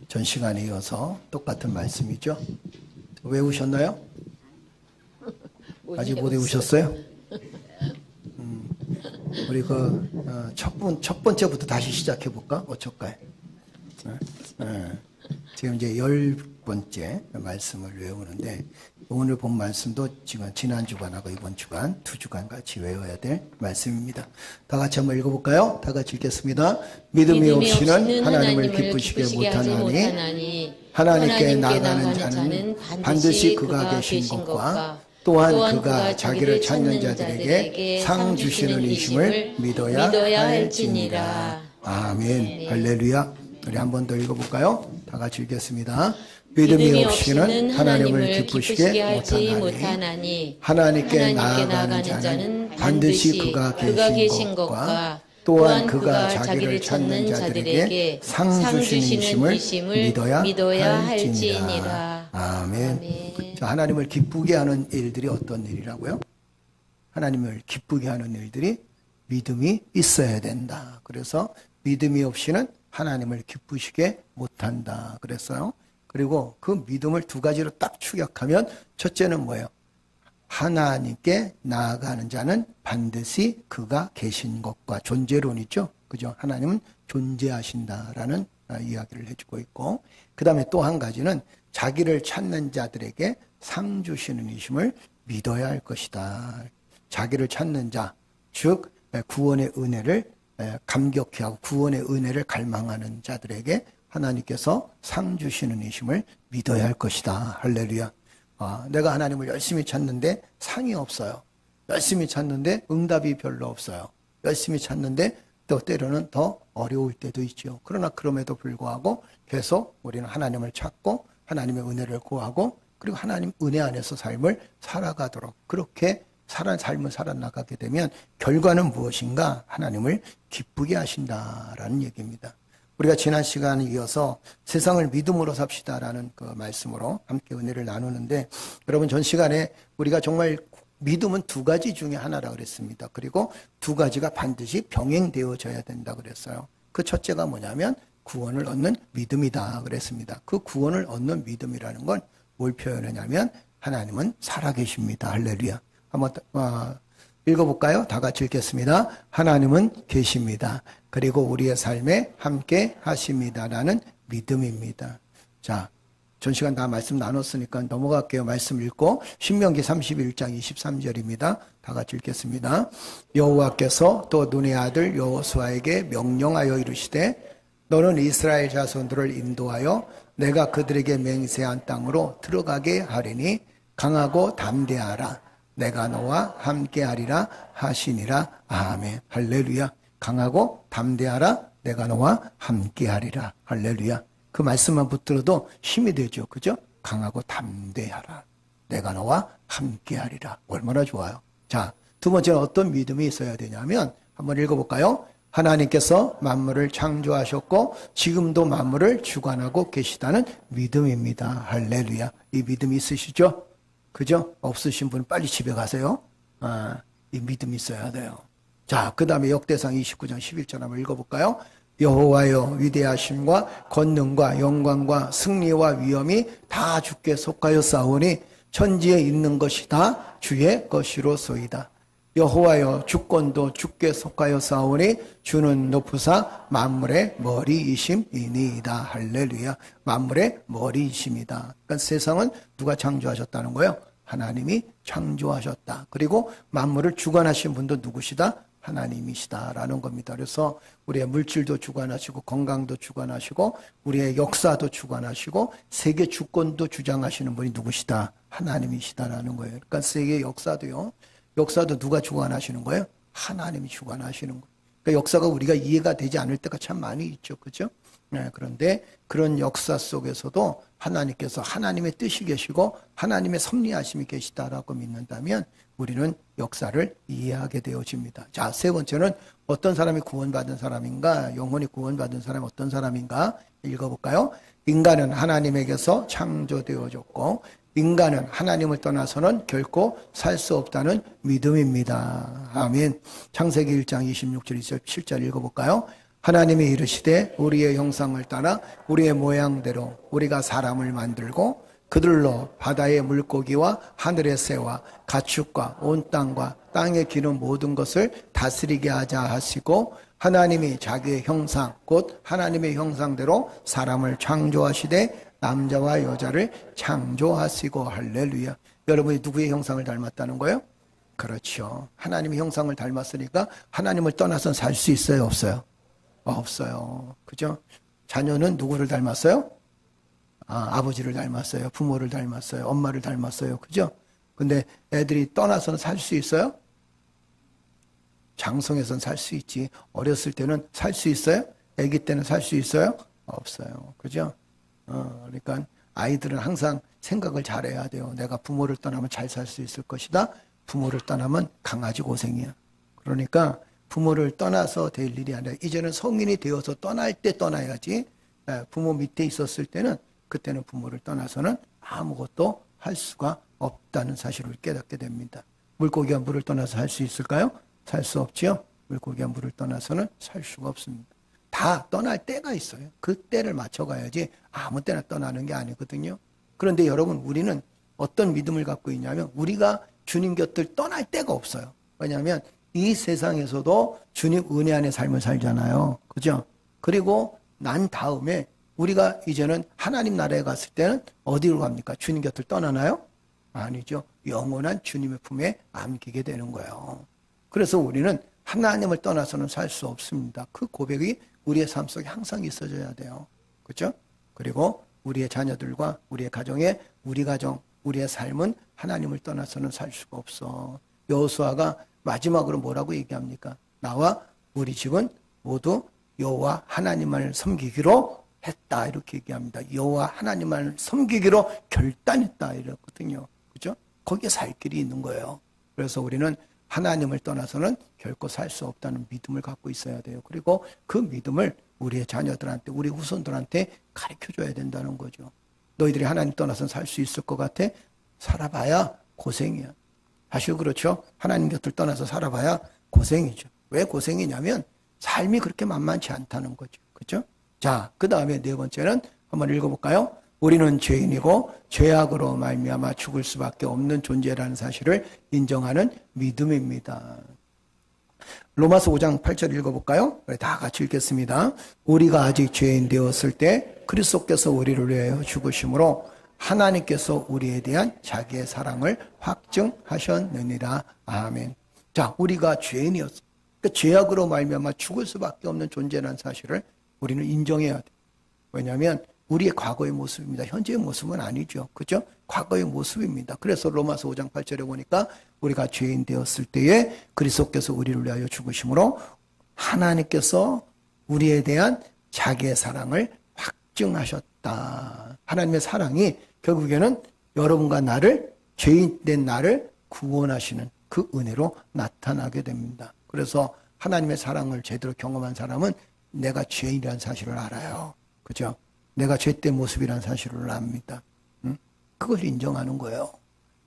전 시간에 이어서 똑같은 말씀이죠. 외우셨나요? 아직 못 외우셨어요? 우리 첫 번째부터 다시 시작해 볼까? 어쩔까요? 지금 이제 10번째 말씀을 외우는데 오늘 본 말씀도 지금 지난 주간하고 이번 주간 두 주간 같이 외워야 될 말씀입니다. 다 같이 한번 읽어볼까요? 다 같이 읽겠습니다. 믿음이 없이는 하나님을 기쁘시게 못하나니 하나님께 나아가는 자는 반드시 그가 계신 것과 또한 그가 자기를 찾는 자들에게 상 주시는 이심을 믿어야 할지니라. 아멘. 할렐루야. 우리 한 번 더 읽어볼까요? 다 같이 읽겠습니다. 믿음이 없이는 하나님을 기쁘시게 못하나니 하나님께 나아가는 자는 반드시 그가 계신 것과 또한 그가 자기를 찾는 자들에게 상 주시는 이심을 믿어야 할지니라. 아멘. 자, 하나님을 기쁘게 하는 일들이 어떤 일이라고요? 하나님을 기쁘게 하는 일들이 믿음이 있어야 된다. 그래서 믿음이 없이는 하나님을 기쁘시게 못한다 그랬어요. 그리고 그 믿음을 두 가지로 딱 축약하면 첫째는 뭐예요? 하나님께 나아가는 자는 반드시 그가 계신 것과 존재론이죠. 그죠? 하나님은 존재하신다라는 이야기를 해주고 있고 그 다음에 또 한 가지는 자기를 찾는 자들에게 상 주시는 이심을 믿어야 할 것이다. 자기를 찾는 자, 즉 구원의 은혜를 감격해하고 구원의 은혜를 갈망하는 자들에게 하나님께서 상 주시는 이심을 믿어야 할 것이다. 할렐루야. 내가 하나님을 열심히 찾는데 상이 없어요. 열심히 찾는데 응답이 별로 없어요. 열심히 찾는데 또 때로는 더 어려울 때도 있죠. 그러나 그럼에도 불구하고 계속 우리는 하나님을 찾고 하나님의 은혜를 구하고 그리고 하나님 은혜 안에서 삶을 살아가도록 그렇게 삶을 살아나가게 되면 결과는 무엇인가? 하나님을 기쁘게 하신다라는 얘기입니다. 우리가 지난 시간에 이어서 세상을 믿음으로 삽시다라는 그 말씀으로 함께 은혜를 나누는데 여러분 전 시간에 우리가 정말 믿음은 두 가지 중에 하나라 그랬습니다. 그리고 두 가지가 반드시 병행되어져야 된다 그랬어요. 그 첫째가 뭐냐면 구원을 얻는 믿음이다 그랬습니다. 그 구원을 얻는 믿음이라는 건 뭘 표현하냐면 하나님은 살아계십니다. 할렐루야. 한번 읽어볼까요? 다 같이 읽겠습니다. 하나님은 계십니다. 그리고 우리의 삶에 함께 하십니다라는 믿음입니다. 자, 전 시간 다 말씀 나눴으니까 넘어갈게요. 말씀 읽고 신명기 31장 23절입니다. 다 같이 읽겠습니다. 여호와께서 또 눈의 아들 여호수아에게 명령하여 이르시되 너는 이스라엘 자손들을 인도하여 내가 그들에게 맹세한 땅으로 들어가게 하리니 강하고 담대하라. 내가 너와 함께하리라 하시니라. 아멘. 할렐루야. 강하고 담대하라. 내가 너와 함께하리라. 할렐루야. 그 말씀만 붙들어도 힘이 되죠. 그죠? 강하고 담대하라. 내가 너와 함께하리라. 얼마나 좋아요. 자, 두 번째는 어떤 믿음이 있어야 되냐면 한번 읽어볼까요? 하나님께서 만물을 창조하셨고 지금도 만물을 주관하고 계시다는 믿음입니다. 할렐루야. 이 믿음이 있으시죠? 그죠? 없으신 분은 빨리 집에 가세요. 이 믿음이 있어야 돼요. 자, 그 다음에 역대상 29장 11절 한번 읽어볼까요? 여호와여, 위대하심과 권능과 영광과 승리와 위엄이 다 주께 속하여 싸우니 천지에 있는 것이 다 주의 것이로소이다. 여호와여, 주권도 주께 속하여 싸우니 주는 높으사 만물의 머리이심이니이다. 할렐루야. 만물의 머리이심이다. 그러니까 세상은 누가 창조하셨다는 거예요? 하나님이 창조하셨다. 그리고 만물을 주관하신 분도 누구시다? 하나님이시다라는 겁니다. 그래서 우리의 물질도 주관하시고 건강도 주관하시고 우리의 역사도 주관하시고 세계 주권도 주장하시는 분이 누구시다? 하나님이시다라는 거예요. 그러니까 세계 역사도요. 역사도 누가 주관하시는 거예요? 하나님이 주관하시는 거예요. 그러니까 역사가 우리가 이해가 되지 않을 때가 참 많이 있죠. 그렇죠? 네, 그런데 그런 역사 속에서도 하나님께서 하나님의 뜻이 계시고 하나님의 섭리하심이 계시다라고 믿는다면 우리는 역사를 이해하게 되어집니다. 자, 세 번째는 어떤 사람이 구원받은 사람인가? 영혼이 구원받은 사람이 어떤 사람인가? 읽어볼까요? 인간은 하나님에게서 창조되어졌고 인간은 하나님을 떠나서는 결코 살 수 없다는 믿음입니다. 아멘. 창세기 1장 26절 27절 읽어볼까요? 하나님이 이르시되 우리의 형상을 따라 우리의 모양대로 우리가 사람을 만들고 그들로 바다의 물고기와 하늘의 새와 가축과 온 땅과 땅에 기는 모든 것을 다스리게 하자 하시고 하나님이 자기의 형상 곧 하나님의 형상대로 사람을 창조하시되 남자와 여자를 창조하시고 할렐루야. 여러분이 누구의 형상을 닮았다는 거예요? 그렇죠. 하나님의 형상을 닮았으니까 하나님을 떠나서는 살 수 있어요? 없어요? 없어요. 그죠? 자녀는 누구를 닮았어요? 아버지를 닮았어요. 부모를 닮았어요. 엄마를 닮았어요. 그죠? 근데 애들이 떠나서는 살 수 있어요? 장성에서는 살 수 있지. 어렸을 때는 살 수 있어요? 아기 때는 살 수 있어요? 없어요. 그죠? 그러니까 아이들은 항상 생각을 잘해야 돼요. 내가 부모를 떠나면 잘 살 수 있을 것이다. 부모를 떠나면 강아지 고생이야. 그러니까 부모를 떠나서 될 일이 아니라 이제는 성인이 되어서 떠날 때 떠나야지. 부모 밑에 있었을 때는 그때는 부모를 떠나서는 아무것도 할 수가 없다는 사실을 깨닫게 됩니다. 물고기가 물을 떠나서 살 수 있을까요? 살 수 없지요. 물고기가 물을 떠나서는 살 수가 없습니다. 다 떠날 때가 있어요. 그 때를 맞춰가야지 아무 때나 떠나는 게 아니거든요. 그런데 여러분 우리는 어떤 믿음을 갖고 있냐면 우리가 주님 곁을 떠날 때가 없어요. 왜냐하면 이 세상에서도 주님 은혜 안의 삶을 살잖아요. 그죠? 그리고 난 다음에 우리가 이제는 하나님 나라에 갔을 때는 어디로 갑니까? 주님 곁을 떠나나요? 아니죠. 영원한 주님의 품에 안기게 되는 거예요. 그래서 우리는 하나님을 떠나서는 살 수 없습니다. 그 고백이 우리의 삶 속에 항상 있어져야 돼요. 그렇죠? 그리고 우리의 자녀들과 우리의 가정에 우리 가정, 우리의 삶은 하나님을 떠나서는 살 수가 없어. 여호수아가 마지막으로 뭐라고 얘기합니까? 나와 우리 집은 모두 여호와 하나님을 섬기기로 했다. 이렇게 얘기합니다. 여호와 하나님을 섬기기로 결단했다. 이랬거든요. 그죠? 거기에 살 길이 있는 거예요. 그래서 우리는 하나님을 떠나서는 결코 살 수 없다는 믿음을 갖고 있어야 돼요. 그리고 그 믿음을 우리의 자녀들한테, 우리 후손들한테 가르쳐줘야 된다는 거죠. 너희들이 하나님 떠나서는 살 수 있을 것 같아? 살아봐야 고생이야. 사실 그렇죠? 하나님 곁을 떠나서 살아봐야 고생이죠. 왜 고생이냐면 삶이 그렇게 만만치 않다는 거죠. 그렇죠? 자, 그 다음에 네 번째는 한번 읽어볼까요? 우리는 죄인이고 죄악으로 말미암아 죽을 수밖에 없는 존재라는 사실을 인정하는 믿음입니다. 로마서 5장 8절 읽어볼까요? 다 같이 읽겠습니다. 우리가 아직 죄인 되었을 때 그리스도께서 우리를 위하여 죽으심으로 하나님께서 우리에 대한 자기의 사랑을 확증하셨느니라. 아멘. 자, 우리가 죄인이었어. 그러니까 죄악으로 말미암아 죽을 수밖에 없는 존재라는 사실을 우리는 인정해야 돼. 왜냐하면 우리의 과거의 모습입니다. 현재의 모습은 아니죠. 그죠? 과거의 모습입니다. 그래서 로마서 5장 8절에 보니까 우리가 죄인 되었을 때에 그리스도께서 우리를 위하여 죽으심으로 하나님께서 우리에 대한 자기의 사랑을 확증하셨다. 하나님의 사랑이 결국에는 여러분과 나를, 죄인된 나를 구원하시는 그 은혜로 나타나게 됩니다. 그래서 하나님의 사랑을 제대로 경험한 사람은 내가 죄인이라는 사실을 알아요. 그죠? 내가 죄된 모습이라는 사실을 압니다. 응? 그걸 인정하는 거예요.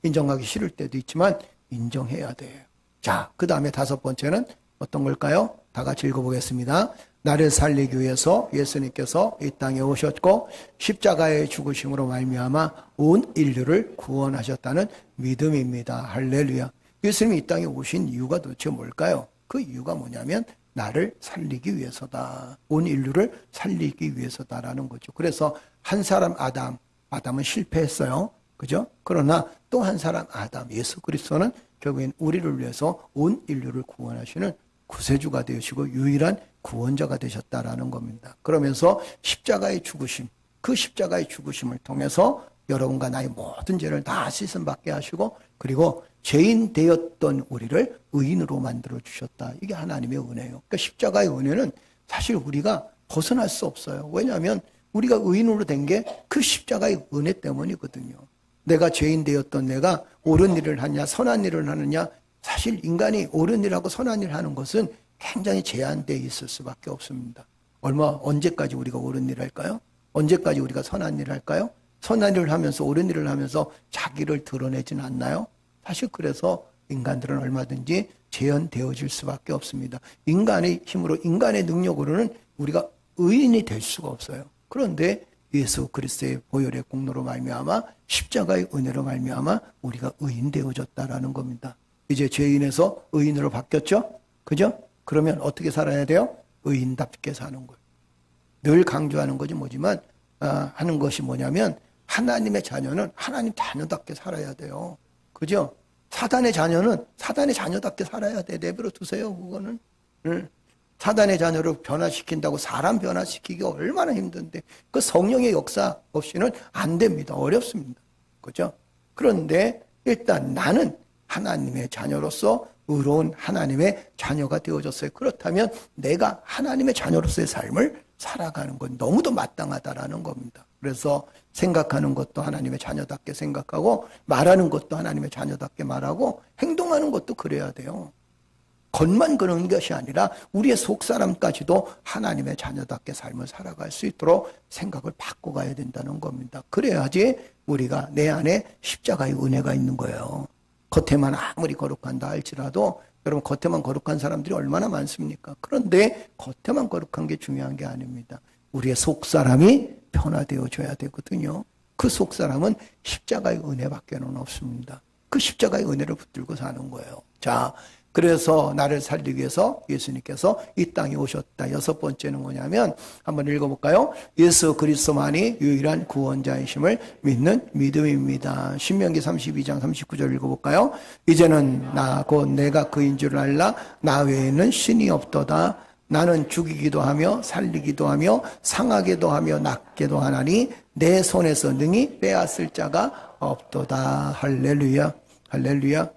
인정하기 싫을 때도 있지만 인정해야 돼요. 자, 그 다음에 5번째는 어떤 걸까요? 다 같이 읽어보겠습니다. 나를 살리기 위해서 예수님께서 이 땅에 오셨고 십자가의 죽으심으로 말미암아 온 인류를 구원하셨다는 믿음입니다. 할렐루야. 예수님이 이 땅에 오신 이유가 도대체 뭘까요? 그 이유가 뭐냐면 나를 살리기 위해서다. 온 인류를 살리기 위해서다라는 거죠. 그래서 한 사람 아담은 실패했어요. 그죠? 그러나 또 한 사람 아담, 예수 그리스도는 결국엔 우리를 위해서 온 인류를 구원하시는 구세주가 되시고 유일한 구원자가 되셨다라는 겁니다. 그러면서 십자가의 죽으심, 그 십자가의 죽으심을 통해서 여러분과 나의 모든 죄를 다 씻음받게 하시고 그리고 죄인 되었던 우리를 의인으로 만들어 주셨다. 이게 하나님의 은혜예요. 그러니까 십자가의 은혜는 사실 우리가 벗어날 수 없어요. 왜냐하면 우리가 의인으로 된 게 그 십자가의 은혜 때문이거든요. 내가 죄인 되었던 내가 옳은 일을 하냐 선한 일을 하느냐, 사실 인간이 옳은 일하고 선한 일을 하는 것은 굉장히 제한되어 있을 수밖에 없습니다. 언제까지 우리가 옳은 일을 할까요? 언제까지 우리가 선한 일을 할까요? 선한 일을 하면서 옳은 일을 하면서 자기를 드러내진 않나요? 사실 그래서 인간들은 얼마든지 재현되어질 수밖에 없습니다. 인간의 힘으로, 인간의 능력으로는 우리가 의인이 될 수가 없어요. 그런데 예수 그리스도의 보혈의 공로로 말미암아 십자가의 은혜로 말미암아 우리가 의인 되어졌다라는 겁니다. 이제 죄인에서 의인으로 바뀌었죠? 그죠? 그러면 어떻게 살아야 돼요? 의인답게 사는 거예요. 늘 강조하는 것이 뭐지만 하는 것이 뭐냐면 하나님의 자녀는 하나님 자녀답게 살아야 돼요. 그죠? 사단의 자녀는 사단의 자녀답게 살아야 돼. 내버려 두세요. 그거는. 사단의 자녀를 변화시킨다고 사람 변화시키기가 얼마나 힘든데 그 성령의 역사 없이는 안 됩니다. 어렵습니다. 그죠? 그런데 일단 나는 하나님의 자녀로서 의로운 하나님의 자녀가 되어졌어요. 그렇다면 내가 하나님의 자녀로서의 삶을 살아가는 건 너무도 마땅하다라는 겁니다. 그래서 생각하는 것도 하나님의 자녀답게 생각하고 말하는 것도 하나님의 자녀답게 말하고 행동하는 것도 그래야 돼요. 겉만 그런 것이 아니라 우리의 속사람까지도 하나님의 자녀답게 삶을 살아갈 수 있도록 생각을 바꿔가야 된다는 겁니다. 그래야지 우리가 내 안에 십자가의 은혜가 있는 거예요. 겉에만 아무리 거룩한다 할지라도 여러분 겉에만 거룩한 사람들이 얼마나 많습니까? 그런데 겉에만 거룩한 게 중요한 게 아닙니다. 우리의 속사람이 변화되어져야 되거든요. 그 속사람은 십자가의 은혜밖에는 없습니다. 그 십자가의 은혜를 붙들고 사는 거예요. 자, 그래서 나를 살리기 위해서 예수님께서 이 땅에 오셨다. 6번째는 뭐냐면 한번 읽어볼까요? 예수 그리스도만이 유일한 구원자이심을 믿는 믿음입니다. 신명기 32장 39절 읽어볼까요? 이제는 나 곧 내가 그인 줄 알라. 나 외에는 신이 없도다. 나는 죽이기도 하며 살리기도 하며 상하게도 하며 낫게도 하나니 내 손에서 능히 빼앗을 자가 없도다. 할렐루야. 할렐루야.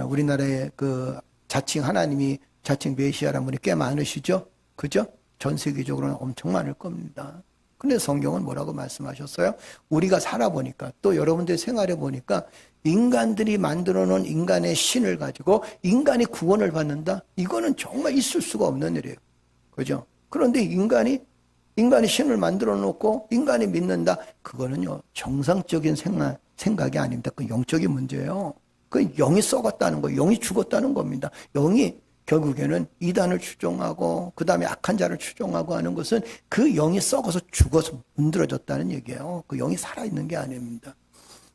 우리나라에 그 자칭 하나님이 자칭 메시아라는 분이 꽤 많으시죠? 그죠? 전 세계적으로는 엄청 많을 겁니다. 근데 성경은 뭐라고 말씀하셨어요? 우리가 살아보니까 또 여러분들 생활해보니까 인간들이 만들어 놓은 인간의 신을 가지고 인간이 구원을 받는다? 이거는 정말 있을 수가 없는 일이에요. 그죠? 그런데 인간이 신을 만들어 놓고 인간이 믿는다? 그거는요, 정상적인 생각이 아닙니다. 그 영적인 문제예요. 그 영이 썩었다는 거예요. 영이 죽었다는 겁니다. 영이 결국에는 이단을 추종하고 그 다음에 악한 자를 추종하고 하는 것은 그 영이 썩어서 죽어서 문드러졌다는 얘기예요. 그 영이 살아있는 게 아닙니다.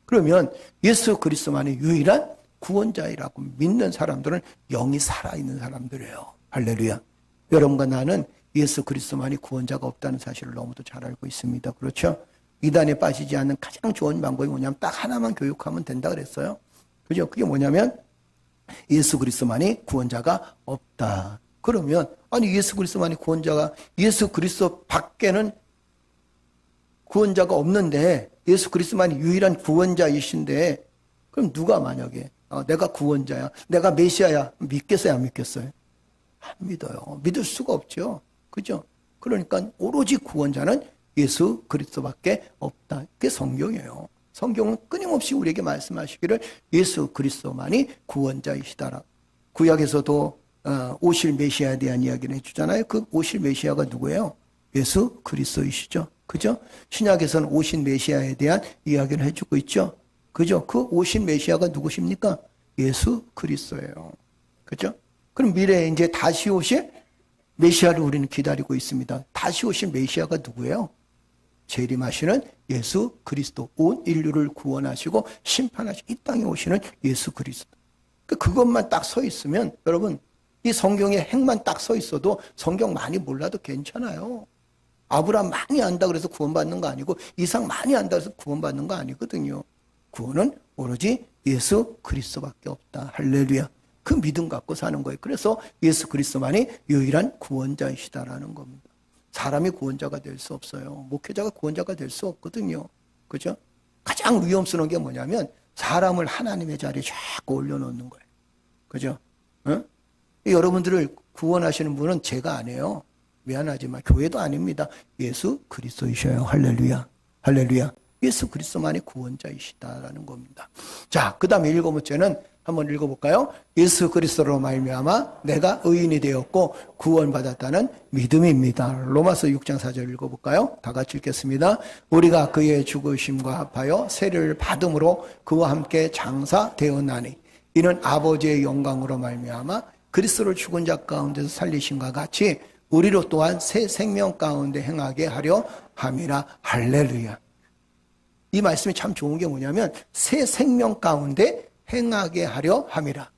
그러면 예수 그리스도만이 유일한 구원자이라고 믿는 사람들은 영이 살아있는 사람들이에요. 할렐루야. 여러분과 나는 예수 그리스도만이 구원자가 없다는 사실을 너무도 잘 알고 있습니다. 그렇죠? 이단에 빠지지 않는 가장 좋은 방법이 뭐냐면 딱 하나만 교육하면 된다 그랬어요. 그죠? 그게 뭐냐면 예수 그리스도만이 구원자가 없다. 그러면 아니 예수 그리스도만이 구원자가 예수 그리스도 밖에는 구원자가 없는데 예수 그리스도만이 유일한 구원자이신데 그럼 누가 만약에 내가 구원자야, 내가 메시아야 믿겠어요, 안 믿겠어요? 안 믿어요. 믿을 수가 없죠. 그죠? 그러니까 오로지 구원자는 예수 그리스도밖에 없다. 그게 성경이에요. 성경은 끊임없이 우리에게 말씀하시기를 예수 그리스도만이 구원자이시다라. 구약에서도 오실 메시아에 대한 이야기를 해주잖아요. 그 오실 메시아가 누구예요? 예수 그리스도이시죠. 그죠? 신약에서는 오신 메시아에 대한 이야기를 해주고 있죠. 그죠? 그 오신 메시아가 누구십니까? 예수 그리스도예요. 그죠? 그럼 미래에 이제 다시 오실 메시아를 우리는 기다리고 있습니다. 다시 오실 메시아가 누구예요? 재림하시는 예수 그리스도. 온 인류를 구원하시고 심판하시고 이 땅에 오시는 예수 그리스도. 그것만 딱 서 있으면 여러분 이 성경의 핵만 딱 서 있어도 성경 많이 몰라도 괜찮아요. 아브라함 많이 안다 그래서 구원받는 거 아니고 이삭 많이 안다 그래서 구원받는 거 아니거든요. 구원은 오로지 예수 그리스도밖에 없다. 할렐루야. 그 믿음 갖고 사는 거예요. 그래서 예수 그리스도만이 유일한 구원자이시다라는 겁니다. 사람이 구원자가 될 수 없어요. 목회자가 구원자가 될 수 없거든요. 그죠? 가장 위험스러운 게 뭐냐면 사람을 하나님의 자리에 자꾸 올려놓는 거예요. 그죠? 응? 여러분들을 구원하시는 분은 제가 아니에요. 미안하지만 교회도 아닙니다. 예수 그리스도이셔요. 할렐루야. 할렐루야. 예수 그리스도만이 구원자이시다라는 겁니다. 자, 그 다음에 7번째는 한번 읽어볼까요? 예수 그리스도로 말미암아 내가 의인이 되었고 구원받았다는 믿음입니다. 로마서 6장 4절 읽어볼까요? 다 같이 읽겠습니다. 우리가 그의 죽으심과 합하여 세례를 받음으로 그와 함께 장사되었나니 이는 아버지의 영광으로 말미암아 그리스도를 죽은 자 가운데서 살리심과 같이 우리로 또한 새 생명 가운데 행하게 하려 함이라. 할렐루야. 이 말씀이 참 좋은 게 뭐냐면 새 생명 가운데 행하게 하려 함이라.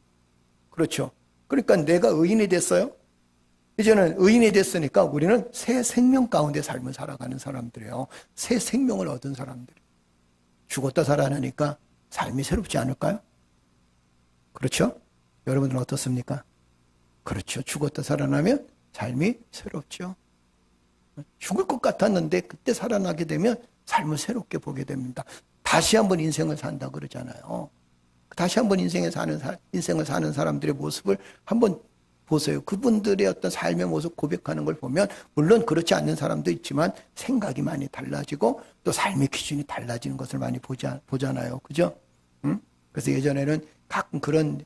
그렇죠. 그러니까 내가 의인이 됐어요. 이제는 의인이 됐으니까 우리는 새 생명 가운데 삶을 살아가는 사람들이에요. 새 생명을 얻은 사람들. 죽었다 살아나니까 삶이 새롭지 않을까요? 그렇죠? 여러분들은 어떻습니까? 그렇죠. 죽었다 살아나면 삶이 새롭죠. 죽을 것 같았는데 그때 살아나게 되면 삶을 새롭게 보게 됩니다. 다시 한번 인생을 산다 그러잖아요. 다시 한번 인생을 사는 사람들의 모습을 한번 보세요. 그분들의 어떤 삶의 모습 고백하는 걸 보면 물론 그렇지 않는 사람도 있지만 생각이 많이 달라지고 또 삶의 기준이 달라지는 것을 많이 보잖아요. 그죠? 그래서 예전에는 가끔 그런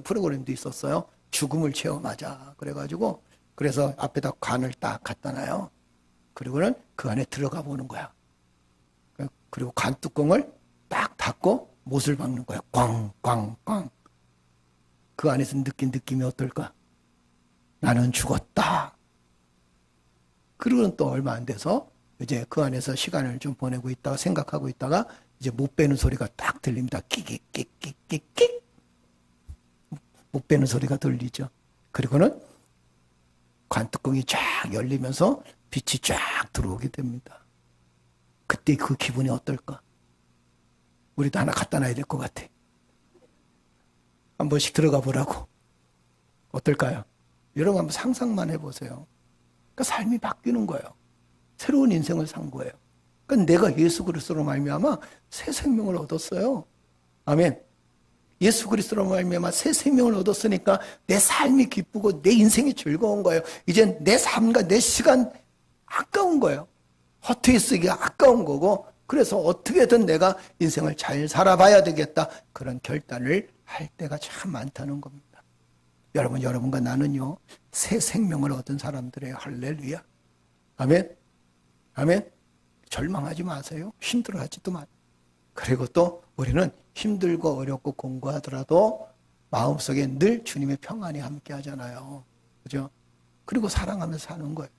프로그램도 있었어요. 죽음을 체험하자. 그래가지고 그래서 앞에다 관을 딱 갖다 놔요. 그리고는 그 안에 들어가 보는 거야. 그리고 관 뚜껑을 딱 닫고 못을 박는 거야. 꽝꽝꽝. 그 안에서 느낀 느낌이 어떨까? 나는 죽었다. 그리고는 또 얼마 안 돼서 이제 그 안에서 시간을 좀 보내고 있다가 생각하고 있다가 이제 못 빼는 소리가 딱 들립니다. 끽끽끽끽끽. 못 빼는 소리가 들리죠. 그리고는 관뚜껑이 쫙 열리면서 빛이 쫙 들어오게 됩니다. 그때 그 기분이 어떨까? 우리도 하나 갖다 놔야 될 것 같아. 한 번씩 들어가 보라고. 어떨까요? 여러분 한번 상상만 해보세요. 그러니까 삶이 바뀌는 거예요. 새로운 인생을 산 거예요. 그러니까 내가 예수 그리스도로 말미암아 새 생명을 얻었어요. 아멘. 예수 그리스도로 말미암아 새 생명을 얻었으니까 내 삶이 기쁘고 내 인생이 즐거운 거예요. 이제 내 삶과 내 시간 아까운 거예요. 허투루 쓰기가 아까운 거고 그래서 어떻게든 내가 인생을 잘 살아봐야 되겠다. 그런 결단을 할 때가 참 많다는 겁니다. 여러분과 나는요. 새 생명을 얻은 사람들이에요. 할렐루야. 아멘. 아멘. 절망하지 마세요. 힘들어하지도 마. 그리고 또 우리는 힘들고 어렵고 공부하더라도 마음속에 늘 주님의 평안이 함께 하잖아요. 그죠? 그리고 사랑하면서 사는 거예요.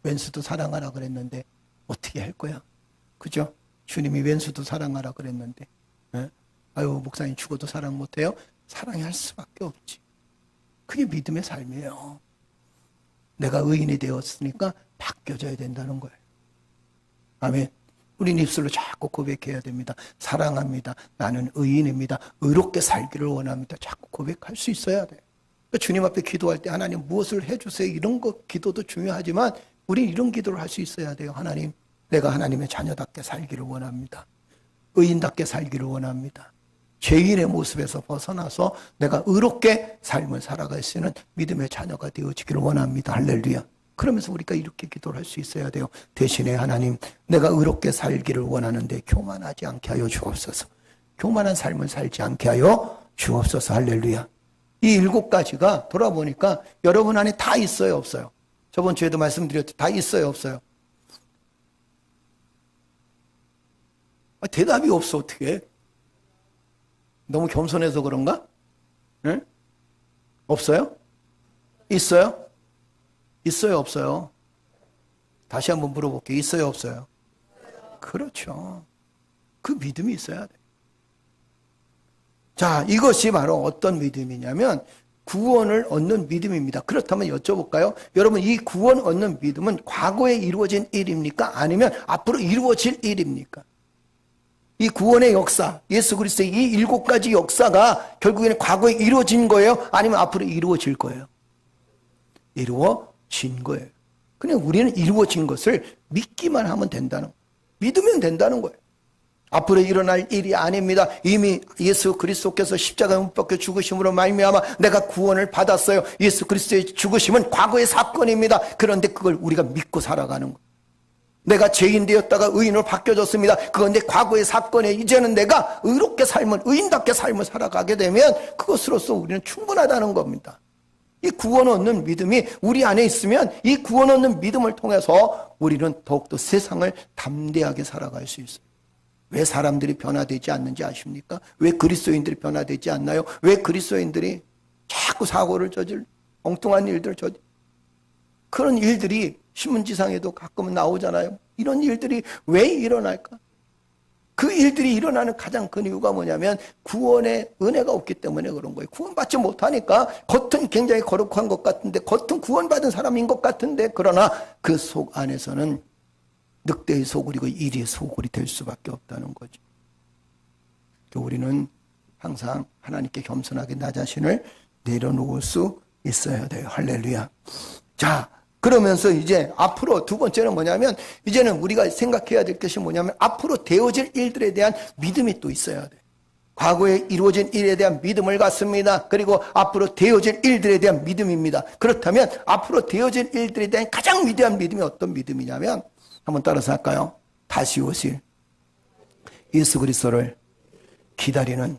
왼수도 사랑하라 그랬는데 어떻게 할 거야? 그죠? 주님이 왼수도 사랑하라 그랬는데 아유 목사님 죽어도 사랑 못해요? 사랑할 수밖에 없지. 그게 믿음의 삶이에요. 내가 의인이 되었으니까 바뀌어져야 된다는 거예요. 아멘. 우린 입술로 자꾸 고백해야 됩니다. 사랑합니다. 나는 의인입니다. 의롭게 살기를 원합니다. 자꾸 고백할 수 있어야 돼요. 그러니까 주님 앞에 기도할 때 하나님 무엇을 해주세요. 이런 거 기도도 중요하지만 우린 이런 기도를 할 수 있어야 돼요. 하나님, 내가 하나님의 자녀답게 살기를 원합니다. 의인답게 살기를 원합니다. 죄인의 모습에서 벗어나서 내가 의롭게 삶을 살아갈 수 있는 믿음의 자녀가 되어지기를 원합니다. 할렐루야. 그러면서 우리가 이렇게 기도를 할 수 있어야 돼요. 대신에 하나님, 내가 의롭게 살기를 원하는데 교만하지 않게 하여 주옵소서. 교만한 삶을 살지 않게 하여 주옵소서. 할렐루야. 이 7가지가 돌아보니까 여러분 안에 다 있어요, 없어요? 저번 주에도 말씀드렸죠. 다 있어요, 없어요? 대답이 없어, 어떻게? 너무 겸손해서 그런가? 네? 없어요? 있어요? 있어요, 없어요? 다시 한번 물어볼게요. 있어요, 없어요? 그렇죠. 그 믿음이 있어야 돼. 자, 이것이 바로 어떤 믿음이냐면 구원을 얻는 믿음입니다. 그렇다면 여쭤볼까요? 여러분, 이 구원 얻는 믿음은 과거에 이루어진 일입니까? 아니면 앞으로 이루어질 일입니까? 이 구원의 역사, 예수 그리스도의 이 7가지 역사가 결국에는 과거에 이루어진 거예요? 아니면 앞으로 이루어질 거예요? 이루어진 거예요. 그냥 우리는 이루어진 것을 믿기만 하면 된다는 거예요. 믿으면 된다는 거예요. 앞으로 일어날 일이 아닙니다. 이미 예수 그리스도께서 십자가에 못 박혀 죽으심으로 말미암아 내가 구원을 받았어요. 예수 그리스도의 죽으심은 과거의 사건입니다. 그런데 그걸 우리가 믿고 살아가는 거예요. 내가 죄인 되었다가 의인으로 바뀌어졌습니다. 그런데 과거의 사건에 이제는 내가 의롭게 삶을, 의인답게 삶을 살아가게 되면 그것으로서 우리는 충분하다는 겁니다. 이 구원 얻는 믿음이 우리 안에 있으면 이 구원 얻는 믿음을 통해서 우리는 더욱더 세상을 담대하게 살아갈 수 있어요. 왜 사람들이 변화되지 않는지 아십니까? 왜 그리스도인들이 변화되지 않나요? 왜 그리스도인들이 자꾸 사고를 엉뚱한 일들을 그런 일들이 신문지상에도 가끔은 나오잖아요. 이런 일들이 왜 일어날까? 그 일들이 일어나는 가장 큰 이유가 뭐냐면 구원의 은혜가 없기 때문에 그런 거예요. 구원받지 못하니까 겉은 굉장히 거룩한 것 같은데, 겉은 구원받은 사람인 것 같은데, 그러나 그 속 안에서는 늑대의 소굴이고 이리의 소굴이 될 수밖에 없다는 거죠. 우리는 항상 하나님께 겸손하게 나 자신을 내려놓을 수 있어야 돼요. 할렐루야. 자, 그러면서 이제 앞으로 두 번째는 뭐냐면, 이제는 우리가 생각해야 될 것이 뭐냐면 앞으로 되어질 일들에 대한 믿음이 또 있어야 돼. 과거에 이루어진 일에 대한 믿음을 갖습니다. 그리고 앞으로 되어질 일들에 대한 믿음입니다. 그렇다면 앞으로 되어질 일들에 대한 가장 위대한 믿음이 어떤 믿음이냐면, 한번 따라서 할까요? 다시 오실 예수 그리스도를 기다리는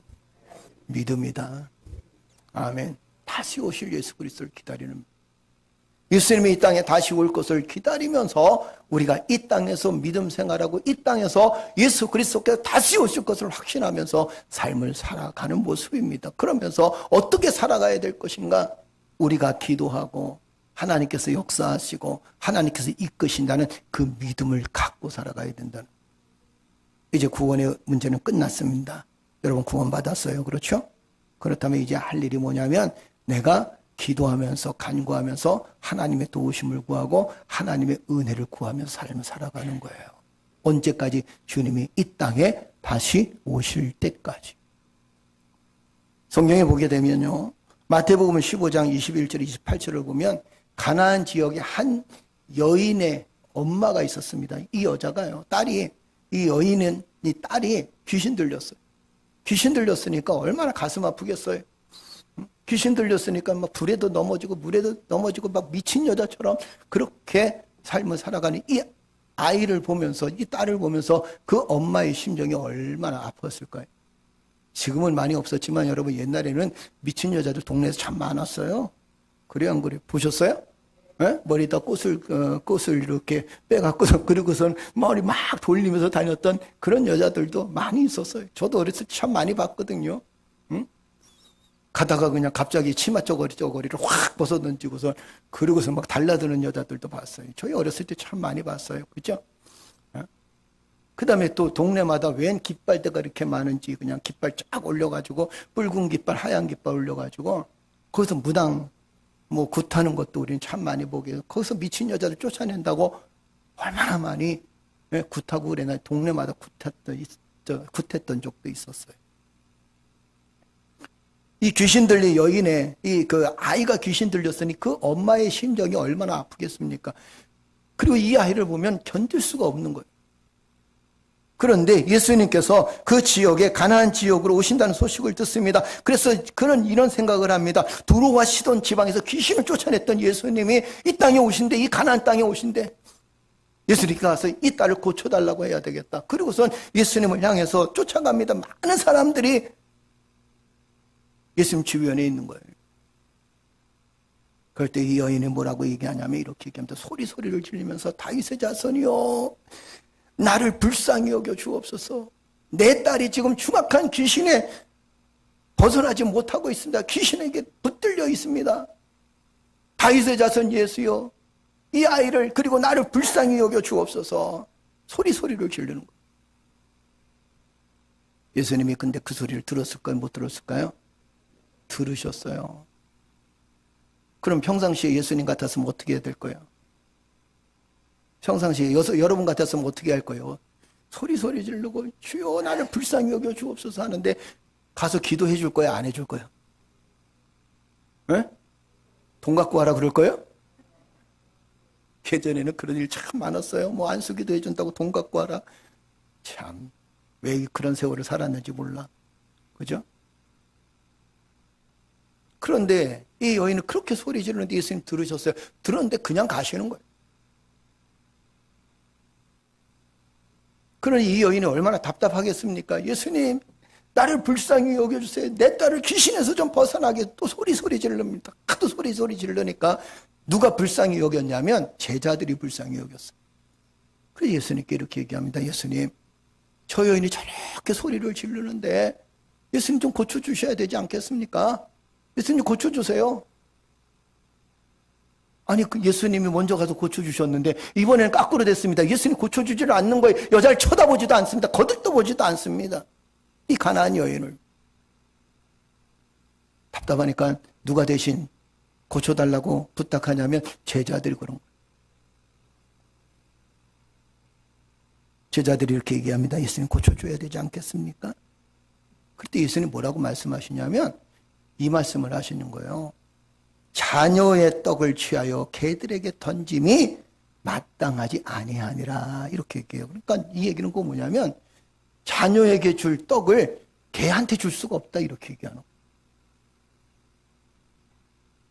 믿음이다. 아멘. 다시 오실 예수 그리스도를 기다리는, 예수님이 이 땅에 다시 올 것을 기다리면서 우리가 이 땅에서 믿음 생활하고 이 땅에서 예수 그리스도께서 다시 오실 것을 확신하면서 삶을 살아가는 모습입니다. 그러면서 어떻게 살아가야 될 것인가? 우리가 기도하고 하나님께서 역사하시고 하나님께서 이끄신다는 그 믿음을 갖고 살아가야 된다는. 이제 구원의 문제는 끝났습니다. 여러분 구원 받았어요. 그렇죠? 그렇다면 이제 할 일이 뭐냐면 내가 기도하면서 간구하면서 하나님의 도우심을 구하고 하나님의 은혜를 구하면서 삶을 살아가는 거예요. 언제까지? 주님이 이 땅에 다시 오실 때까지. 성경에 보게 되면요, 마태복음 15장 21절 28절을 보면 가나안 지역에 한 여인의 엄마가 있었습니다. 이 여자가요, 이 여인은 이 딸이 귀신 들렸어요. 귀신 들렸으니까 얼마나 가슴 아프겠어요. 귀신 들렸으니까 막 불에도 넘어지고 물에도 넘어지고 막 미친 여자처럼 그렇게 삶을 살아가는 이 아이를 보면서, 이 딸을 보면서 그 엄마의 심정이 얼마나 아팠을까요? 지금은 많이 없었지만 여러분 옛날에는 미친 여자들 동네에서 참 많았어요. 그래요, 안 그래요? 보셨어요? 네? 머리에다 꽃을 이렇게 빼갖고서 그리고선 머리 막 돌리면서 다녔던 그런 여자들도 많이 있었어요. 저도 어렸을 때 참 많이 봤거든요. 응? 가다가 그냥 갑자기 치마 쪼거리를 확 벗어던지고서 그러고서 막 달라드는 여자들도 봤어요. 저희 어렸을 때 참 많이 봤어요. 그죠? 그 다음에 또 동네마다 웬 깃발대가 이렇게 많은지 그냥 깃발 쫙 올려가지고 붉은 깃발, 하얀 깃발 올려가지고 거기서 무당 뭐 굿하는 것도 우리는 참 많이 보게 해요. 거기서 미친 여자들 쫓아낸다고 얼마나 많이 굿하고 그래나 동네마다 굿했던 적도 있었어요. 이 귀신 들린 여인의 그 아이가 귀신 들렸으니 그 엄마의 심정이 얼마나 아프겠습니까? 그리고 이 아이를 보면 견딜 수가 없는 거예요. 그런데 예수님께서 그 지역에 가나안 지역으로 오신다는 소식을 듣습니다. 그래서 그는 이런 생각을 합니다. 두로와 시돈 지방에서 귀신을 쫓아냈던 예수님이 이 땅에 오신대, 이 가나안 땅에 오신대. 예수님께 가서 이 딸을 고쳐달라고 해야 되겠다. 그리고선 예수님을 향해서 쫓아갑니다. 많은 사람들이 예수님 주변에 있는 거예요. 그럴 때 이 여인이 뭐라고 얘기하냐면 이렇게 얘기합니다. 소리를 지르면서 다윗의 자손이여, 나를 불쌍히 여겨 주옵소서. 내 딸이 지금 흉악한 귀신에 벗어나지 못하고 있습니다. 귀신에게 붙들려 있습니다. 다윗의 자손 예수여, 이 아이를, 그리고 나를 불쌍히 여겨 주옵소서. 소리를 지르는 거예요. 예수님이 근데 그 소리를 들었을까요? 못 들었을까요? 들으셨어요. 그럼 평상시에 예수님 같았으면 어떻게 해야 될 거예요? 평상시에 여러분 같았으면 어떻게 할 거예요? 소리 지르고 주여 나를 불쌍히 여겨 주옵소서 하는데 가서 기도해 줄 거야, 안 해줄 거야? 네? 돈 갖고 와라 그럴 거예요? 예전에는 그런 일 참 많았어요. 뭐 안수기도 해준다고 돈 갖고 와라. 참, 왜 그런 세월을 살았는지 몰라. 그죠? 그런데 이 여인은 그렇게 소리 지르는데 예수님 들으셨어요. 들었는데 그냥 가시는 거예요. 그러니 이 여인이 얼마나 답답하겠습니까? 예수님, 나를 불쌍히 여겨주세요. 내 딸을 귀신에서 좀 벗어나게. 또 소리 지르릅니다. 하도 소리 지르니까 누가 불쌍히 여겼냐면 제자들이 불쌍히 여겼어요. 그래서 예수님께 이렇게 얘기합니다. 예수님, 저 여인이 저렇게 소리를 지르는데 예수님 좀 고쳐주셔야 되지 않겠습니까? 예수님 고쳐주세요. 아니, 그 예수님이 먼저 가서 고쳐주셨는데 이번에는 거꾸로 됐습니다. 예수님 고쳐주지를 않는 거예요. 여자를 쳐다보지도 않습니다. 거들떠 보지도 않습니다. 이 가나안 여인을. 답답하니까 누가 대신 고쳐달라고 부탁하냐면 제자들이 그런 거예요. 제자들이 이렇게 얘기합니다. 예수님 고쳐줘야 되지 않겠습니까? 그때 예수님 뭐라고 말씀하시냐면 이 말씀을 하시는 거예요. 자녀의 떡을 취하여 개들에게 던짐이 마땅하지 아니하니라. 이렇게 얘기해요. 그러니까 이 얘기는 그 뭐냐면 자녀에게 줄 떡을 개한테 줄 수가 없다. 이렇게 얘기하는 거예요.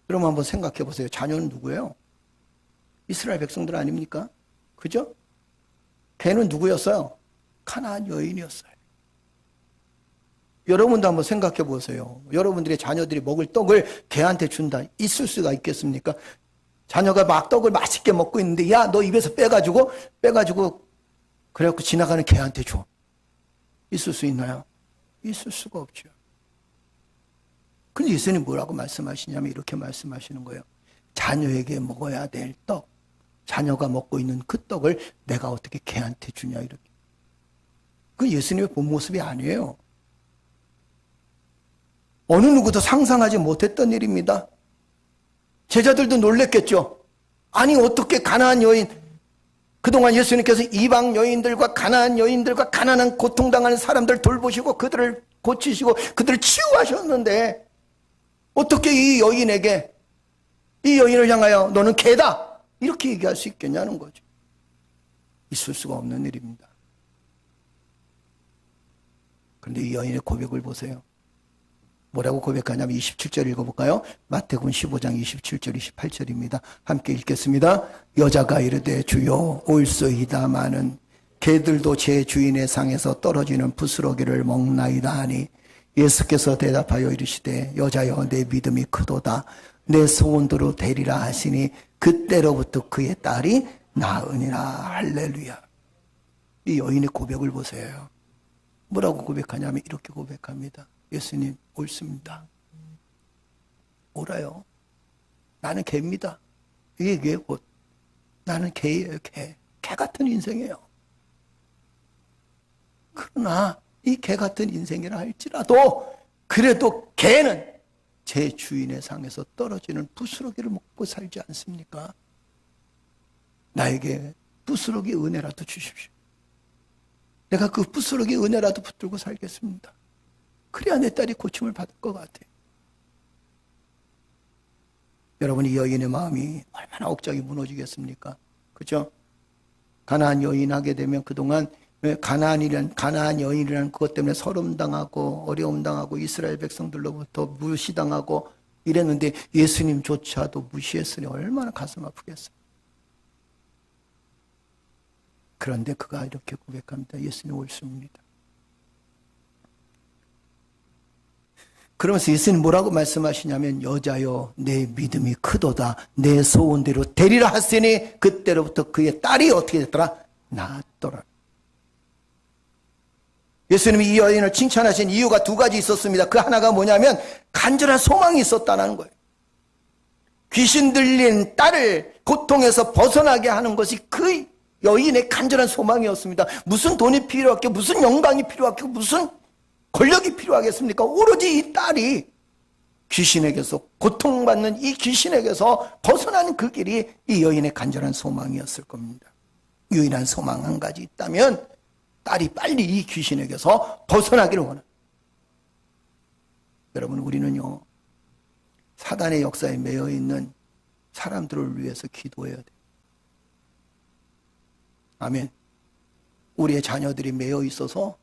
그럼 한번 생각해 보세요. 자녀는 누구예요? 이스라엘 백성들 아닙니까? 그죠? 개는 누구였어요? 가나안 여인이었어요. 여러분도 한번 생각해 보세요. 여러분들의 자녀들이 먹을 떡을 개한테 준다. 있을 수가 있겠습니까? 자녀가 막 떡을 맛있게 먹고 있는데 야, 너 입에서 빼가지고 그래갖고 지나가는 개한테 줘. 있을 수 있나요? 있을 수가 없죠. 근데 예수님 뭐라고 말씀하시냐면 이렇게 말씀하시는 거예요. 자녀에게 먹어야 될 떡, 자녀가 먹고 있는 그 떡을 내가 어떻게 개한테 주냐 이렇게. 그 예수님의 본 모습이 아니에요. 어느 누구도 상상하지 못했던 일입니다. 제자들도 놀랬겠죠. 아니 어떻게 가나안 여인, 그동안 예수님께서 이방 여인들과 가나안 여인들과 가난한 고통당하는 사람들 돌보시고 그들을 고치시고 그들을 치유하셨는데 어떻게 이 여인에게, 이 여인을 향하여 너는 개다 이렇게 얘기할 수 있겠냐는 거죠. 있을 수가 없는 일입니다. 그런데 이 여인의 고백을 보세요. 뭐라고 고백하냐면 27절 읽어볼까요? 마태복음 15장 27절 28절입니다. 함께 읽겠습니다. 여자가 이르되 주여 올소이다마는 개들도 제 주인의 상에서 떨어지는 부스러기를 먹나이다 하니 예수께서 대답하여 이르시되 여자여 내 믿음이 크도다 내 소원대로 되리라 하시니 그때로부터 그의 딸이 나으니라. 할렐루야. 이 여인의 고백을 보세요. 뭐라고 고백하냐면 이렇게 고백합니다. 예수님 옳습니다. 옳아요. 나는 개입니다. 이게 곧 나는 개예요. 개 같은 인생이에요. 그러나 이 개 같은 인생이라 할지라도 그래도 개는 제 주인의 상에서 떨어지는 부스러기를 먹고 살지 않습니까? 나에게 부스러기 은혜라도 주십시오. 내가 그 부스러기 은혜라도 붙들고 살겠습니다. 그래야 내 딸이 고침을 받을 것 같아요. 여러분, 이 여인의 마음이 얼마나 억장이 무너지겠습니까? 그렇죠? 가나안 여인 하게 되면 그동안 가나안 여인이라는 그것 때문에 서름당하고 어려움당하고 이스라엘 백성들로부터 무시당하고 이랬는데 예수님조차도 무시했으니 얼마나 가슴 아프겠어요. 그런데 그가 이렇게 고백합니다. 예수님 옳습니다. 그러면서 예수님 뭐라고 말씀하시냐면 여자여 내 믿음이 크도다 내 소원대로 되리라 하시니 그때로부터 그의 딸이 어떻게 됐더라? 나았더라. 예수님이 이 여인을 칭찬하신 이유가 두 가지 있었습니다. 그 하나가 뭐냐면 간절한 소망이 있었다는 거예요. 귀신 들린 딸을 고통에서 벗어나게 하는 것이 그 여인의 간절한 소망이었습니다. 무슨 돈이 필요하겠고 무슨 영광이 필요하겠고 무슨 권력이 필요하겠습니까? 오로지 이 딸이 귀신에게서 고통받는 이 귀신에게서 벗어나는 그 길이 이 여인의 간절한 소망이었을 겁니다. 유일한 소망 한 가지 있다면 딸이 빨리 이 귀신에게서 벗어나기를 원합니다. 여러분 우리는요 사단의 역사에 매여 있는 사람들을 위해서 기도해야 돼요. 아멘. 우리의 자녀들이 매여 있어서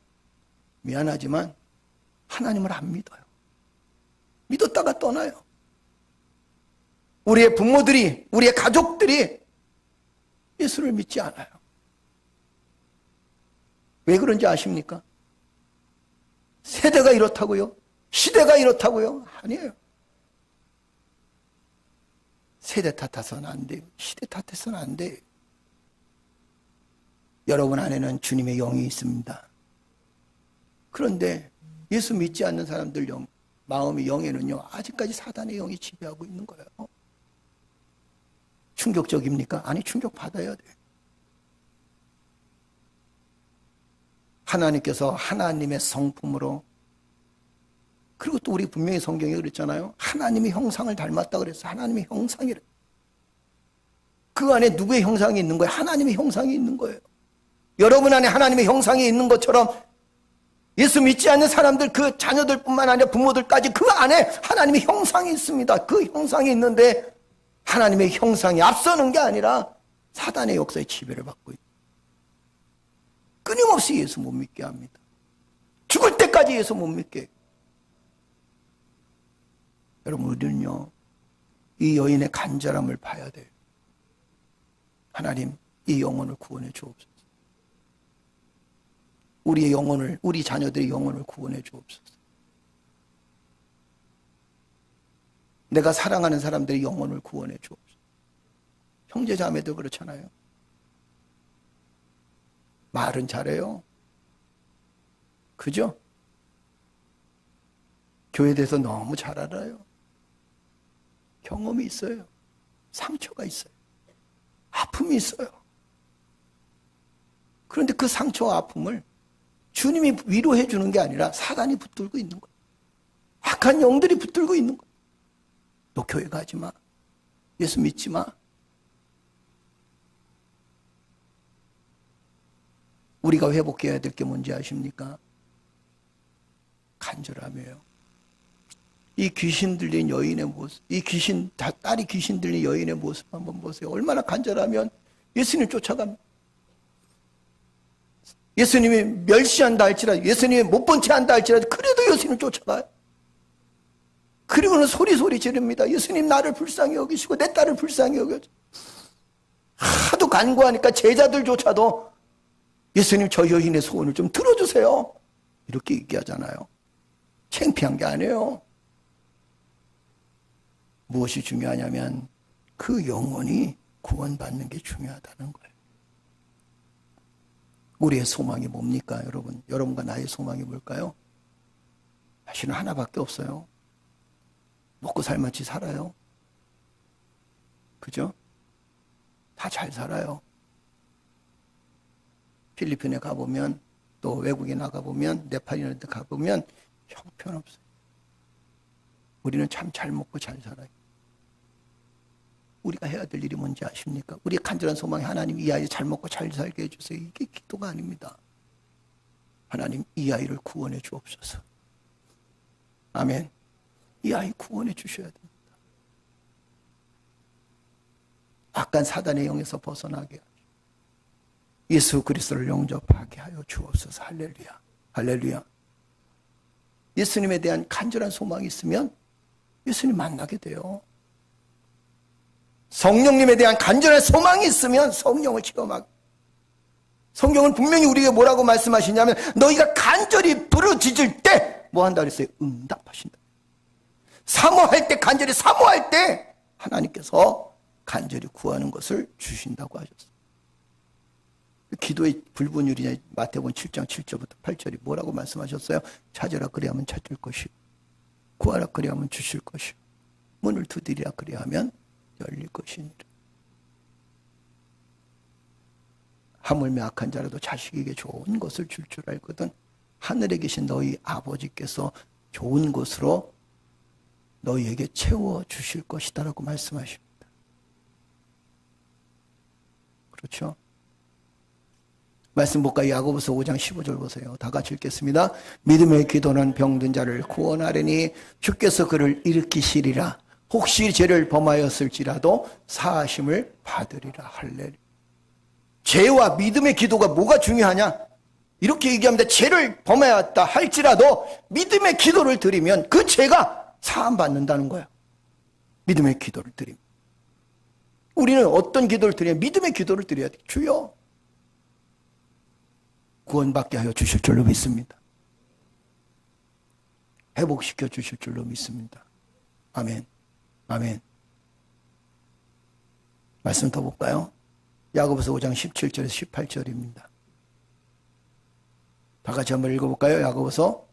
미안하지만 하나님을 안 믿어요. 믿었다가 떠나요. 우리의 부모들이, 우리의 가족들이 예수를 믿지 않아요. 왜 그런지 아십니까? 세대가 이렇다고요? 시대가 이렇다고요? 아니에요. 세대 탓해서는 안 돼요. 시대 탓해서는 안 돼요. 여러분 안에는 주님의 영이 있습니다. 그런데 예수 믿지 않는 사람들 마음의 영에는요 아직까지 사단의 영이 지배하고 있는 거예요. 충격적입니까? 아니 충격받아야 돼요. 하나님께서 하나님의 성품으로 그리고 또 우리 분명히 성경에 그랬잖아요. 하나님의 형상을 닮았다 그랬어요. 하나님의 형상이래. 그 안에 누구의 형상이 있는 거예요? 하나님의 형상이 있는 거예요. 여러분 안에 하나님의 형상이 있는 것처럼 예수 믿지 않는 사람들 그 자녀들뿐만 아니라 부모들까지 그 안에 하나님의 형상이 있습니다. 그 형상이 있는데 하나님의 형상이 앞서는 게 아니라 사단의 역사에 지배를 받고 있다. 끊임없이 예수 못 믿게 합니다. 죽을 때까지 예수 못 믿게 해요. 여러분 우리는요 이 여인의 간절함을 봐야 돼요. 하나님 이 영혼을 구원해 주옵소서. 우리의 영혼을, 우리 자녀들의 영혼을 구원해 주옵소서. 내가 사랑하는 사람들의 영혼을 구원해 주옵소서. 형제 자매도 그렇잖아요. 말은 잘해요. 그죠? 교회에 대해서 너무 잘 알아요. 경험이 있어요. 상처가 있어요. 아픔이 있어요. 그런데 그 상처와 아픔을 주님이 위로해 주는 게 아니라 사단이 붙들고 있는 거예요. 악한 영들이 붙들고 있는 거예요. 너 교회 가지 마. 예수 믿지 마. 우리가 회복해야 될 게 뭔지 아십니까? 간절함이에요. 이 귀신 들린 여인의 모습, 딸이 귀신 들린 여인의 모습 한번 보세요. 얼마나 간절하면 예수님 쫓아갑니다. 예수님이 멸시한다 할지라도, 예수님이 못 본 채 한다 할지라도, 그래도 예수님 쫓아가요. 그리고는 소리 지릅니다. 예수님 나를 불쌍히 여기시고 내 딸을 불쌍히 여겨줘. 하도 간구하니까 제자들조차도 예수님 저 여인의 소원을 좀 들어주세요. 이렇게 얘기하잖아요. 창피한 게 아니에요. 무엇이 중요하냐면 그 영혼이 구원받는 게 중요하다는 거예요. 우리의 소망이 뭡니까, 여러분? 여러분과 나의 소망이 뭘까요? 사실은 하나밖에 없어요. 먹고 살만치 살아요. 그죠? 다 잘 살아요. 필리핀에 가보면, 또 외국에 나가보면, 네팔이나 데 가보면 형편없어요. 우리는 참 잘 먹고 잘 살아요. 우리가 해야 될 일이 뭔지 아십니까? 우리의 간절한 소망이 하나님 이 아이 잘 먹고 잘 살게 해주세요. 이게 기도가 아닙니다. 하나님 이 아이를 구원해 주옵소서. 아멘. 이 아이 구원해 주셔야 됩니다. 악한 사단의 영에서 벗어나게 하시고 예수 그리스도를 영접하게 하여 주옵소서. 할렐루야. 할렐루야. 예수님에 대한 간절한 소망이 있으면 예수님 만나게 돼요. 성령님에 대한 간절한 소망이 있으면 성령을 체험하게. 성경은 분명히 우리에게 뭐라고 말씀하시냐면 너희가 간절히 부르짖을 때 뭐 한다 그랬어요? 응답하신다. 사모할 때, 간절히 사모할 때 하나님께서 간절히 구하는 것을 주신다고 하셨어요. 기도의 불분율이냐 마태복음 7장 7절부터 8절이 뭐라고 말씀하셨어요? 찾으라 그리하면 찾을 것이요 구하라 그리하면 주실 것이요 문을 두드리라 그리하면 열릴 것이니라. 하물며 악한 자라도 자식에게 좋은 것을 줄 줄 알거든 하늘에 계신 너희 아버지께서 좋은 것으로 너희에게 채워주실 것이다 라고 말씀하십니다. 그렇죠? 말씀 볼까요? 야고보서 5장 15절 보세요. 다 같이 읽겠습니다. 믿음의 기도는 병든 자를 구원하려니 주께서 그를 일으키시리라. 혹시 죄를 범하였을지라도 사하심을 받으리라. 할렐루야. 죄와 믿음의 기도가 뭐가 중요하냐? 이렇게 얘기합니다. 죄를 범하였다 할지라도 믿음의 기도를 드리면 그 죄가 사함받는다는 거예요. 믿음의 기도를 드리면. 우리는 어떤 기도를 드려야 믿음의 기도를 드려야 돼요. 주여 구원받게 하여 주실 줄로 믿습니다. 회복시켜 주실 줄로 믿습니다. 아멘. 아멘. 말씀 더 볼까요? 야고보서 5장 17절에서 18절입니다. 다 같이 한번 읽어볼까요? 야고보서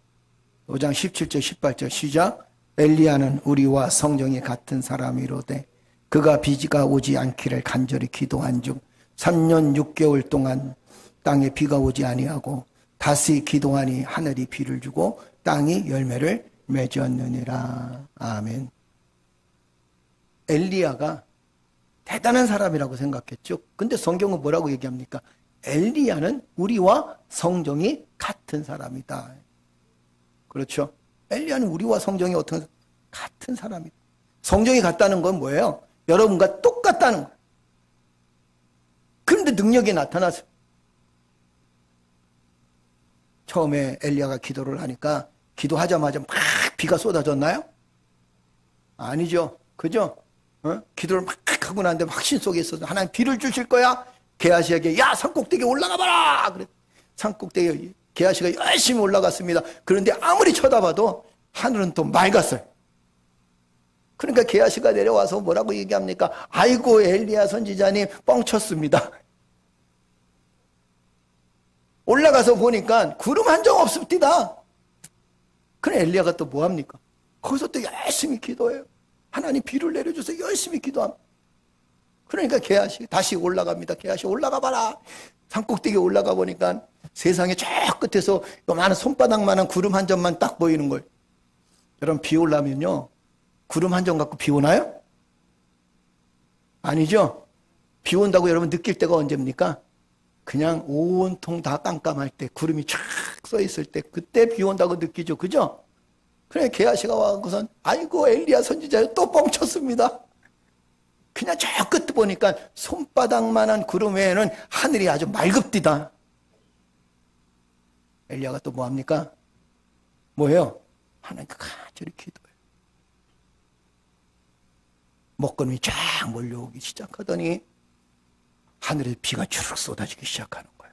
5장 17절 18절 시작. 엘리야는 우리와 성정이 같은 사람이로되 그가 비가 오지 않기를 간절히 기도한 중 3년 6개월 동안 땅에 비가 오지 아니하고 다시 기도하니 하늘이 비를 주고 땅이 열매를 맺었느니라. 아멘. 엘리야가 대단한 사람이라고 생각했죠. 근데 성경은 뭐라고 얘기합니까? 엘리야는 우리와 성정이 같은 사람이다. 그렇죠? 엘리야는 우리와 성정이 어떤 같은 사람이다. 성정이 같다는 건 뭐예요? 여러분과 똑같다는 거예요. 그런데 능력이 나타났어요. 처음에 엘리야가 기도를 하니까 기도하자마자 막 비가 쏟아졌나요? 아니죠. 그죠? 기도를 막 하고 나는데 확신 속에 있어서 하나님 비를 주실 거야? 게하시에게 야 산꼭대기에 올라가 봐라. 그래. 산꼭대기에 게하시가 열심히 올라갔습니다. 그런데 아무리 쳐다봐도 하늘은 또 맑았어요. 그러니까 게하시가 내려와서 뭐라고 얘기합니까? 아이고 엘리야 선지자님 뻥쳤습니다. 올라가서 보니까 구름 한 점 없습니다. 그럼 엘리야가 또 뭐합니까? 거기서 또 열심히 기도해요. 하나님 비를 내려주세요. 열심히 기도합니다. 그러니까 게하시 다시 올라갑니다. 게하시 올라가 봐라. 산꼭대기에 올라가 보니까 세상에 저 끝에서 요만한 손바닥만한 구름 한 점만 딱 보이는 거예요. 여러분 비 오려면요 구름 한 점 갖고 비 오나요? 아니죠. 비 온다고 여러분 느낄 때가 언제입니까? 그냥 온통 다 깜깜할 때 구름이 쫙 써 있을 때 그때 비 온다고 느끼죠. 그죠? 그래 게하시가 와서는 아이고 엘리야 선지자 또 뻥쳤습니다. 그냥 저 끝 보니까 손바닥만한 구름 외에는 하늘이 아주 맑읍디다. 엘리야가 또 뭐합니까? 뭐예요? 하나님께 간절히 기도해요. 먹구름이 쫙 몰려오기 시작하더니 하늘에 비가 주르륵 쏟아지기 시작하는 거예요.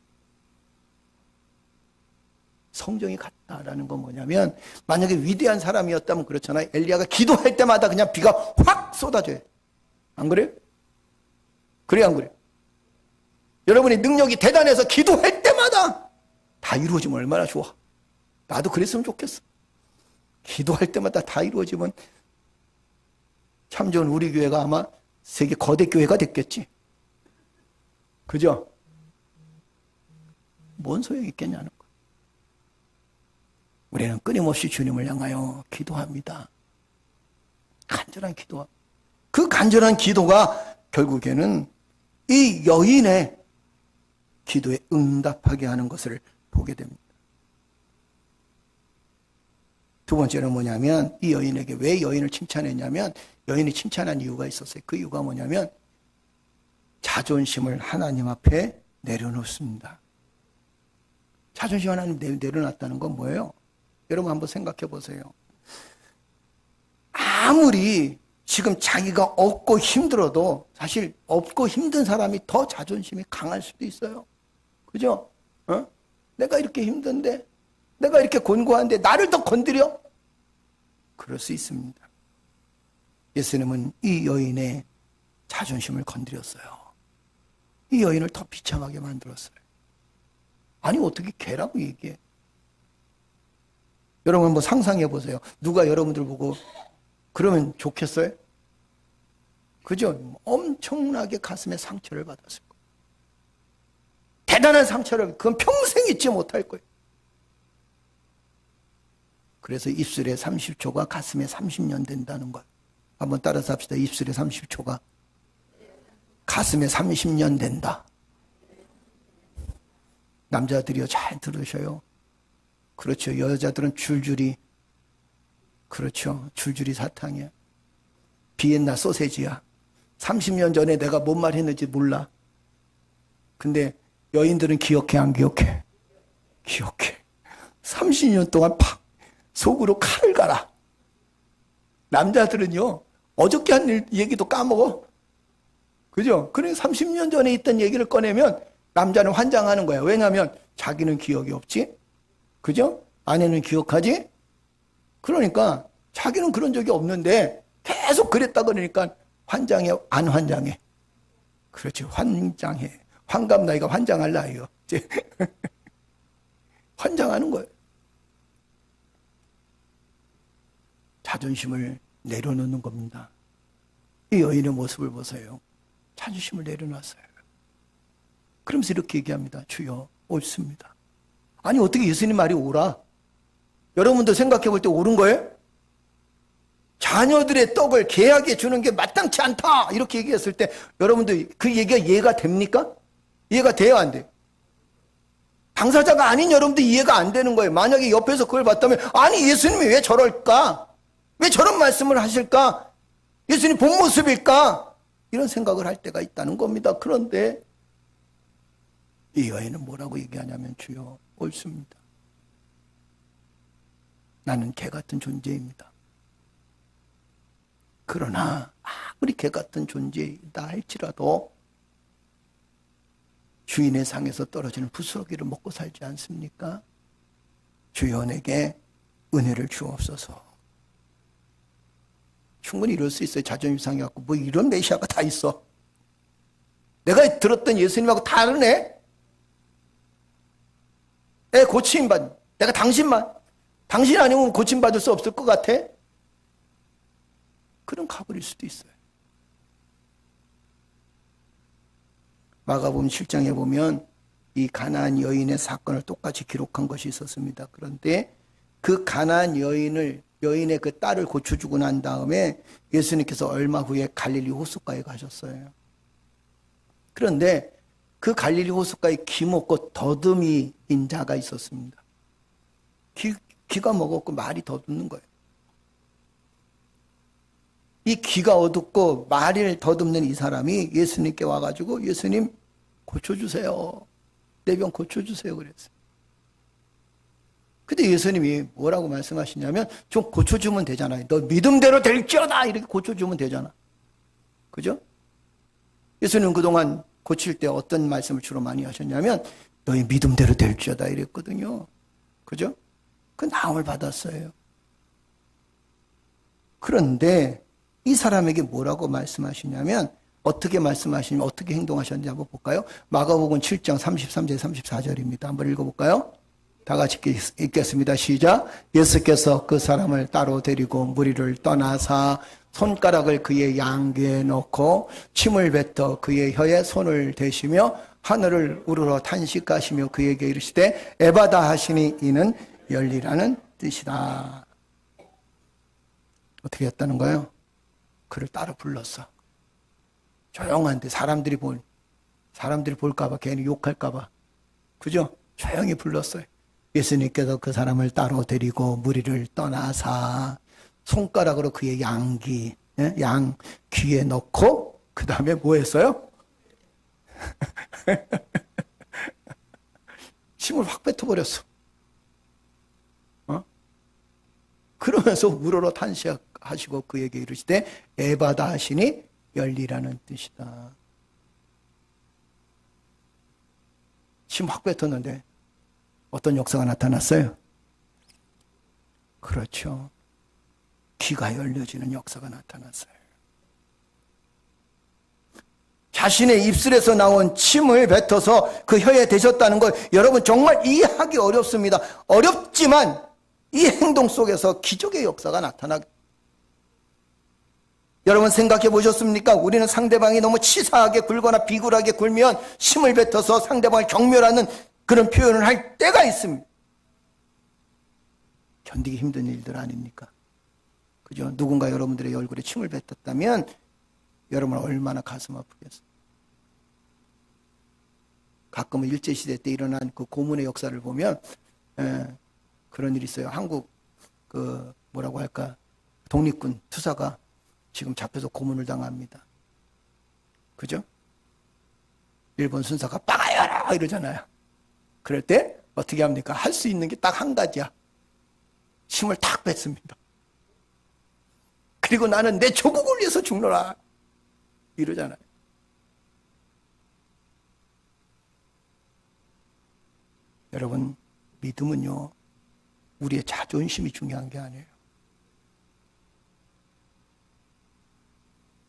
성정이 같다라는 건 뭐냐면 만약에 위대한 사람이었다면 그렇잖아요. 엘리야가 기도할 때마다 그냥 비가 확 쏟아져요. 안 그래요? 그래 안 그래요? 여러분이 능력이 대단해서 기도할 때마다 다 이루어지면 얼마나 좋아. 나도 그랬으면 좋겠어. 기도할 때마다 다 이루어지면 참 좋은 우리 교회가 아마 세계 거대 교회가 됐겠지. 그죠? 뭔 소용이 있겠냐는 거예요. 우리는 끊임없이 주님을 향하여 기도합니다. 간절한 기도합니다. 그 간절한 기도가 결국에는 이 여인의 기도에 응답하게 하는 것을 보게 됩니다. 두 번째는 뭐냐면 이 여인에게 왜 여인을 칭찬했냐면 여인이 칭찬한 이유가 있었어요. 그 이유가 뭐냐면 자존심을 하나님 앞에 내려놓습니다. 자존심 하나님 내려놨다는 건 뭐예요? 여러분 한번 생각해 보세요. 아무리 지금 자기가 없고 힘들어도 사실 없고 힘든 사람이 더 자존심이 강할 수도 있어요. 그죠? 내가 이렇게 힘든데, 내가 이렇게 곤고한데 나를 더 건드려? 그럴 수 있습니다. 예수님은 이 여인의 자존심을 건드렸어요. 이 여인을 더 비참하게 만들었어요. 아니 어떻게 개라고 얘기해? 여러분 뭐 상상해 보세요. 누가 여러분들 보고 그러면 좋겠어요? 그죠? 엄청나게 가슴에 상처를 받았을 거예요. 대단한 상처를 그건 평생 잊지 못할 거예요. 그래서 입술에 30초가 가슴에 30년 된다는 걸 한번 따라서 합시다. 입술에 30초가 가슴에 30년 된다. 남자들이요 잘 들으셔요. 그렇죠. 여자들은 줄줄이, 그렇죠, 줄줄이 사탕이야. 비엔나 소세지야. 30년 전에 내가 뭔 말 했는지 몰라. 근데 여인들은 기억해 안 기억해? 기억해. 30년 동안 팍 속으로 칼을 갈아. 남자들은요 어저께 한 얘기도 까먹어. 그죠? 그러니까 30년 전에 있던 얘기를 꺼내면 남자는 환장하는 거야. 왜냐하면 자기는 기억이 없지. 그죠? 아내는 기억하지. 그러니까 자기는 그런 적이 없는데 계속 그랬다 그러니까 환장해 안 환장해? 그렇지, 환장해. 환갑 나이가 환장할 나이요. 환장하는 거예요. 자존심을 내려놓는 겁니다. 이 여인의 모습을 보세요. 자존심을 내려놨어요. 그러면서 이렇게 얘기합니다. 주여, 옳습니다. 아니 어떻게 예수님 말이 옳아? 여러분도 생각해 볼 때 옳은 거예요? 자녀들의 떡을 개에게 주는 게 마땅치 않다 이렇게 얘기했을 때 여러분들 그 얘기가 이해가 됩니까? 이해가 돼요, 안 돼요? 당사자가 아닌 여러분들 이해가 안 되는 거예요. 만약에 옆에서 그걸 봤다면 아니 예수님이 왜 저럴까? 왜 저런 말씀을 하실까? 예수님 본 모습일까? 이런 생각을 할 때가 있다는 겁니다. 그런데 이 여인은 뭐라고 얘기하냐면 주여, 옳습니다. 나는 개 같은 존재입니다. 그러나 아무리 개 같은 존재이다 할지라도 주인의 상에서 떨어지는 부스러기를 먹고 살지 않습니까? 주여 내게 은혜를 주옵소서. 충분히 이럴 수 있어요. 자존심 상해갖고 뭐 이런 메시아가 다 있어. 내가 들었던 예수님하고 다르네. 애 고침받. 내가 당신 아니면 고침받을 수 없을 것 같아. 그런 가버릴 수도 있어요. 마가복음 7장에 보면 이 가나안 여인의 사건을 똑같이 기록한 것이 있었습니다. 그런데 그 가나안 여인의 그 딸을 고쳐주고 난 다음에 예수님께서 얼마 후에 갈릴리 호숫가에 가셨어요. 그런데 그 갈릴리 호숫가에 기 먹고 더듬이인 자가 있었습니다. 기가 먹었고 말이 더듬는 거예요. 이 귀가 어둡고 말을 더듬는 이 사람이 예수님께 와가지고 예수님 고쳐주세요. 내 병 고쳐주세요 그랬어요. 근데 예수님이 뭐라고 말씀하시냐면 좀 고쳐주면 되잖아요. 너 믿음대로 될지어다 이렇게 고쳐주면 되잖아. 그죠? 예수님은 그동안 고칠 때 어떤 말씀을 주로 많이 하셨냐면 너희 믿음대로 될지어다 이랬거든요. 그죠? 그 나음을 받았어요. 그런데 이 사람에게 뭐라고 말씀하시냐면 어떻게 말씀하시냐면 어떻게 행동하셨는지 한번 볼까요? 마가복음 7장 33절 34절입니다. 한번 읽어볼까요? 다 같이 읽겠습니다. 시작. 예수께서 그 사람을 따로 데리고 무리를 떠나사 손가락을 그의 양귀에 넣고 침을 뱉어 그의 혀에 손을 대시며 하늘을 우러러 탄식하시며 그에게 이르시되 에바다 하시니 이는 열리라는 뜻이다. 어떻게 했다는 거예요? 그를 따로 불렀어. 조용한데 사람들이 볼까봐 괜히 욕할까봐. 그죠? 조용히 불렀어요. 예수님께서 그 사람을 따로 데리고 무리를 떠나사 손가락으로 그의 양 귀에 넣고 그 다음에 뭐 했어요? 힘을 확 뱉어버렸어. 그러면서 우러러 탄식하시고 그에게 이르시되 에바다 하시니 열리라는 뜻이다. 힘 확 뱉었는데 어떤 역사가 나타났어요? 그렇죠. 귀가 열려지는 역사가 나타났어요. 자신의 입술에서 나온 침을 뱉어서 그 혀에 대셨다는 걸 여러분 정말 이해하기 어렵습니다. 어렵지만 이 행동 속에서 기적의 역사가 나타나게. 여러분 생각해 보셨습니까? 우리는 상대방이 너무 치사하게 굴거나 비굴하게 굴면 침을 뱉어서 상대방을 경멸하는 그런 표현을 할 때가 있습니다. 견디기 힘든 일들 아닙니까? 그죠? 누군가 여러분들의 얼굴에 침을 뱉었다면 여러분 얼마나 가슴 아프겠어요. 가끔은 일제시대 때 일어난 그 고문의 역사를 보면 그런 일이 있어요. 한국 뭐라고 할까 독립군 투사가 지금 잡혀서 고문을 당합니다. 그죠? 일본 순사가 빠가야라 이러잖아요. 그럴 때 어떻게 합니까? 할 수 있는 게 딱 한 가지야. 침을 탁 뱉습니다. 그리고 나는 내 조국을 위해서 죽노라 이러잖아요. 여러분 믿음은요 우리의 자존심이 중요한 게 아니에요.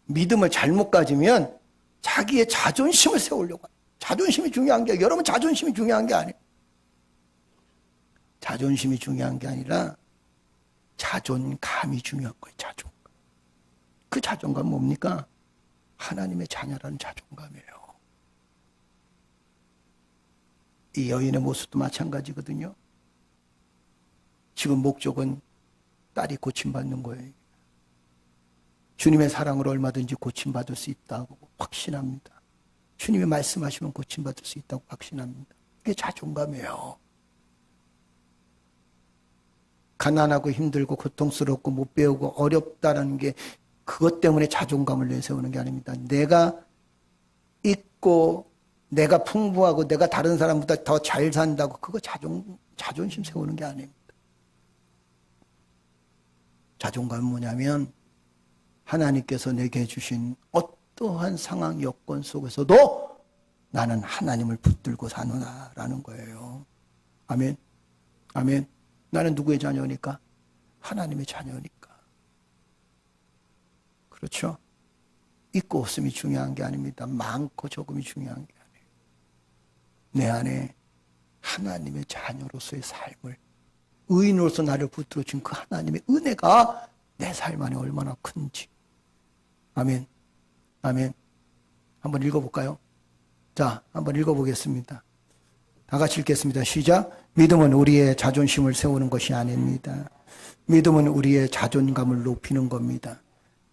믿음을 잘못 가지면 자기의 자존심을 세우려고 해요. 자존심이 중요한 게 여러분 자존심이 중요한 게 아니에요. 자존심이 중요한 게 아니라 자존감이 중요한 거예요. 자존감. 그 자존감 뭡니까? 하나님의 자녀라는 자존감이에요. 이 여인의 모습도 마찬가지거든요. 지금 목적은 딸이 고침받는 거예요. 주님의 사랑으로 얼마든지 고침받을 수 있다고 확신합니다. 주님이 말씀하시면 고침받을 수 있다고 확신합니다. 이게 자존감이에요. 가난하고 힘들고 고통스럽고 못 배우고 어렵다는 게 그것 때문에 자존감을 내세우는 게 아닙니다. 내가 있고 내가 풍부하고 내가 다른 사람보다 더 잘 산다고 그거 자존심 세우는 게 아닙니다. 자존감은 뭐냐면 하나님께서 내게 주신 어떠한 상황 여건 속에서도 나는 하나님을 붙들고 사노라라는 거예요. 아멘. 아멘. 나는 누구의 자녀니까? 하나님의 자녀니까. 그렇죠? 있고 없음이 중요한 게 아닙니다. 많고 적음이 중요한 게 아니에요. 내 안에 하나님의 자녀로서의 삶을 의인으로서 나를 붙들어 준 그 하나님의 은혜가 내 삶 안에 얼마나 큰지. 아멘. 아멘. 한번 읽어볼까요? 자, 한번 읽어보겠습니다. 다 같이 읽겠습니다. 시작. 믿음은 우리의 자존심을 세우는 것이 아닙니다. 믿음은 우리의 자존감을 높이는 겁니다.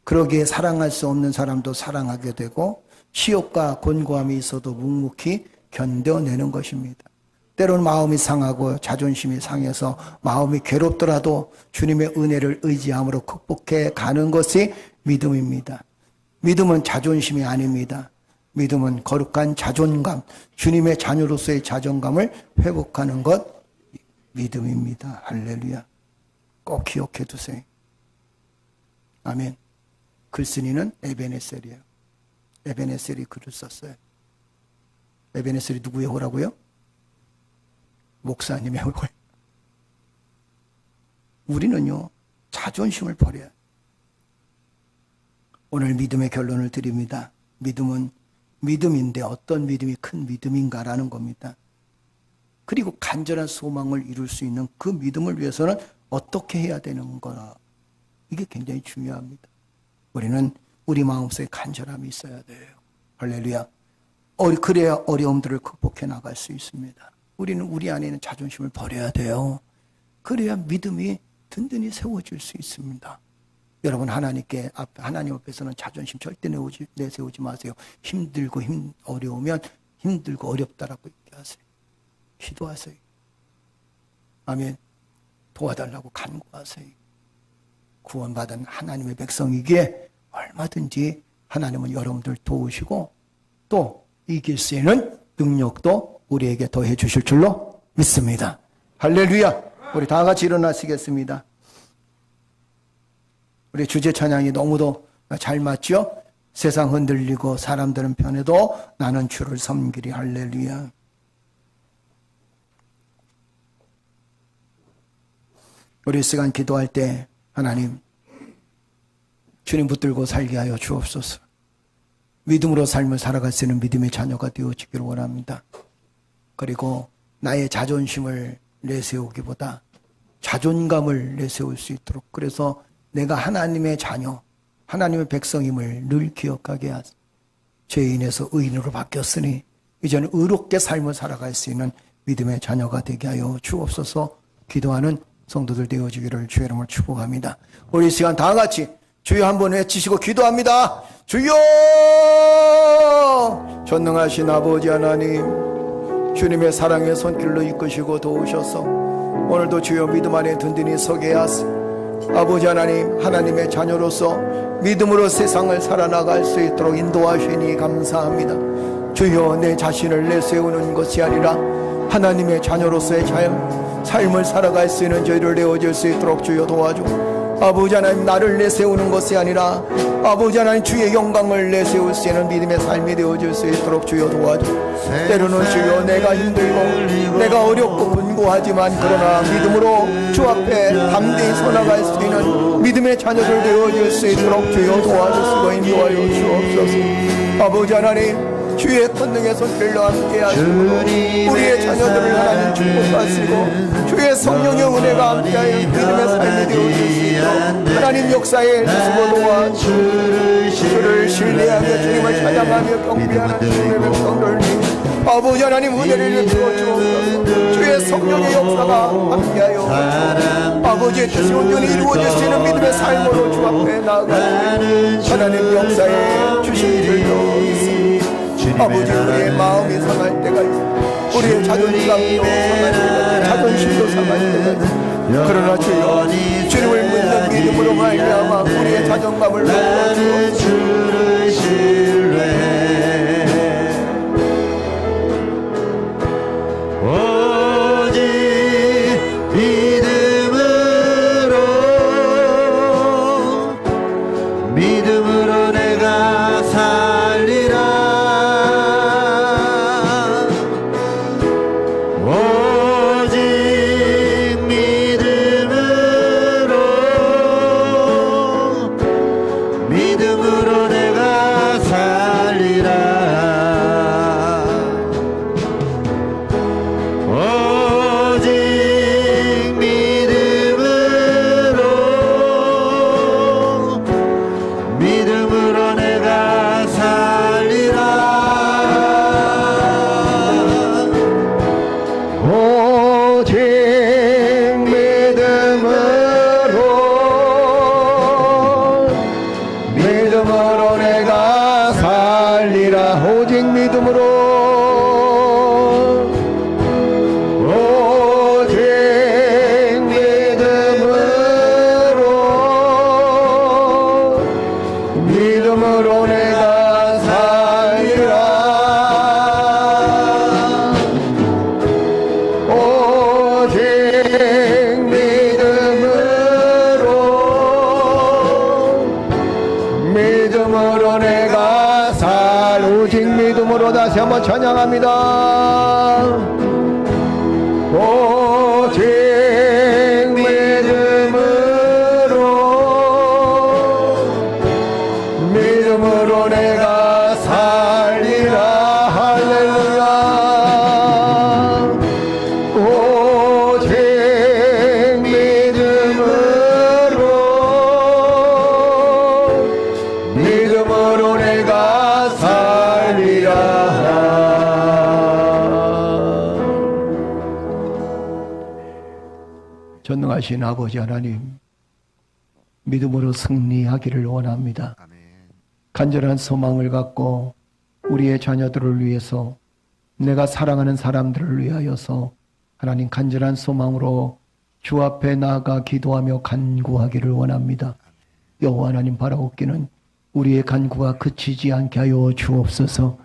그러기에 사랑할 수 없는 사람도 사랑하게 되고 시욕과 곤고함이 있어도 묵묵히 견뎌내는 것입니다. 때로는 마음이 상하고 자존심이 상해서 마음이 괴롭더라도 주님의 은혜를 의지함으로 극복해 가는 것이 믿음입니다. 믿음은 자존심이 아닙니다. 믿음은 거룩한 자존감, 주님의 자녀로서의 자존감을 회복하는 것 믿음입니다. 할렐루야. 꼭 기억해 두세요. 아멘. 글쓴이는 에베네셀이에요. 에베네셀이 글을 썼어요. 에베네셀이 누구의 호라고요? 목사님의 호예요. 우리는요 자존심을 버려요. 오늘 믿음의 결론을 드립니다. 믿음은 믿음인데 어떤 믿음이 큰 믿음인가라는 겁니다. 그리고 간절한 소망을 이룰 수 있는 그 믿음을 위해서는 어떻게 해야 되는 거라. 이게 굉장히 중요합니다. 우리는 우리 마음속에 간절함이 있어야 돼요. 할렐루야. 그래야 어려움들을 극복해 나갈 수 있습니다. 우리는 우리 안에 있는 자존심을 버려야 돼요. 그래야 믿음이 든든히 세워질 수 있습니다. 여러분 하나님 앞에서는 자존심 절대 내세우지 마세요. 힘들고 어려우면 힘들고 어렵다라고 얘기하세요. 기도하세요. 아멘. 도와달라고 간구하세요. 구원받은 하나님의 백성이기에 얼마든지 하나님은 여러분들 도우시고 또 이길 수 있는 능력도 우리에게 더해 주실 줄로 믿습니다. 할렐루야. 우리 다 같이 일어나시겠습니다. 우리 주제 찬양이 너무도 잘 맞죠? 세상 흔들리고 사람들은 편해도 나는 주를 섬기리. 할렐루야. 우리 이 시간 기도할 때 하나님 주님 붙들고 살게 하여 주옵소서. 믿음으로 삶을 살아갈 수 있는 믿음의 자녀가 되어지기를 원합니다. 그리고 나의 자존심을 내세우기보다 자존감을 내세울 수 있도록, 그래서 내가 하나님의 자녀, 하나님의 백성임을 늘 기억하게 하소서. 죄인에서 의인으로 바뀌었으니 이제는 의롭게 삶을 살아갈 수 있는 믿음의 자녀가 되게 하여 주옵소서. 기도하는 성도들 되어지기를 주의 이름으로 축복합니다. 우리 이 시간 다 같이 주여 한번 외치시고 기도합니다. 주여! 전능하신 아버지 하나님, 주님의 사랑의 손길로 이끄시고 도우셔서 오늘도 주여 믿음 안에 든든히 서게 하시고, 아버지 하나님, 하나님의 자녀로서 믿음으로 세상을 살아나갈 수 있도록 인도하시니 감사합니다. 주여, 내 자신을 내세우는 것이 아니라 하나님의 자녀로서의 삶을 살아갈 수 있는 저희를 내어줄 수 있도록 주여 도와줘. 아버지 하나님, 나를 내세우는 것이 아니라 아버지 하나님 주의 영광을 내세울 수 있는 믿음의 삶이 되어질 수 있도록 주여 도와줘. 때로는 주여 내가 힘들고 내가 어렵고 분고하지만 그러나 믿음으로 주 앞에 담대히 서나갈 수 있는 믿음의 자녀들 되어질 수 있도록 주여 도와주시고 인도하여 주옵소서. 아버지 하나님, 주의 권능의 손길로 함께 하시고 우리의 자녀들을 하나님 축복하시고 주의 성령의 은혜가 함께하여 믿음의 삶이 되어질 수 있도록 하나님 역사에 주시고 도와 주를 신뢰하며 주님을 찬양하며 경배하는 주님의 백성들 아버지 하나님 은혜를 베풀어 주옵소서. 주의 성령의 역사가 함께하여 아버지의 뜻이 온전히 이루어질 수 있는 믿음의 삶으로 주 앞에 나아가시고 하나님 역사에 주신 줄도 있습니다. 아버지, 우리의 마음이 상할 때가 있어. 우리의 자존감도 상할 때가 있어. 자존심도 상할 때가 있어. 그러나 주여, 주님을 묻는 믿음으로 말미암아 우리의 자존감을 높여 주옵소서. 믿음으로 내가 살리라. 믿음으로 내가 살리라. 오직 믿음으로 내가 살리라. 오직 믿음으로 내가 살리라. 오직 믿음으로, 오직 믿음으로 내가 살리라. 오직 믿음으로 내가 오직 믿음으로 다시 한번 찬양합니다. 오직 믿음으로 내가 살리라. 할렐루야. 오직 믿음으로 내가 살리라. 전능하신 아버지 하나님, 믿음으로 승리하기를 원합니다. 간절한 소망을 갖고 우리의 자녀들을 위해서, 내가 사랑하는 사람들을 위하여서 하나님 간절한 소망으로 주 앞에 나아가 기도하며 간구하기를 원합니다. 여호와 하나님, 바라옵기는 우리의 간구가 그치지 않게 하여 주옵소서.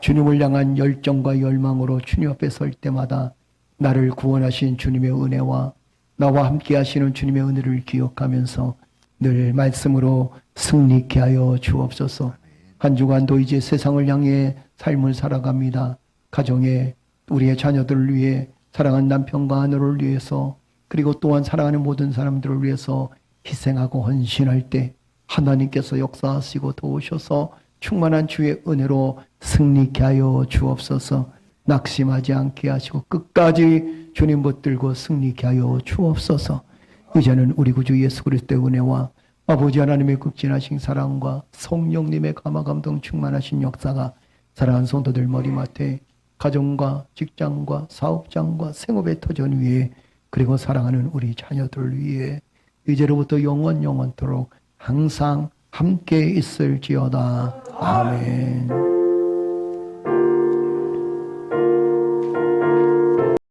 주님을 향한 열정과 열망으로 주님 앞에 설 때마다 나를 구원하신 주님의 은혜와 나와 함께 하시는 주님의 은혜를 기억하면서 늘 말씀으로 승리케 하여 주옵소서. 한 주간도 이제 세상을 향해 삶을 살아갑니다. 가정에 우리의 자녀들을 위해, 사랑하는 남편과 아내를 위해서, 그리고 또한 사랑하는 모든 사람들을 위해서 희생하고 헌신할 때 하나님께서 역사하시고 도우셔서 충만한 주의 은혜로 승리케 하여 주옵소서. 낙심하지 않게 하시고 끝까지 주님 붙들고 승리케 하여 주옵소서. 이제는 우리 구주 예수 그리스도의 은혜와 아버지 하나님의 극진하신 사랑과 성령님의 감화감동 충만하신 역사가 사랑하는 성도들 머리맡에, 가정과 직장과 사업장과 생업의 터전 위에, 그리고 사랑하는 우리 자녀들 위에 이제로부터 영원토록 항상 함께 있을지어다. 아멘.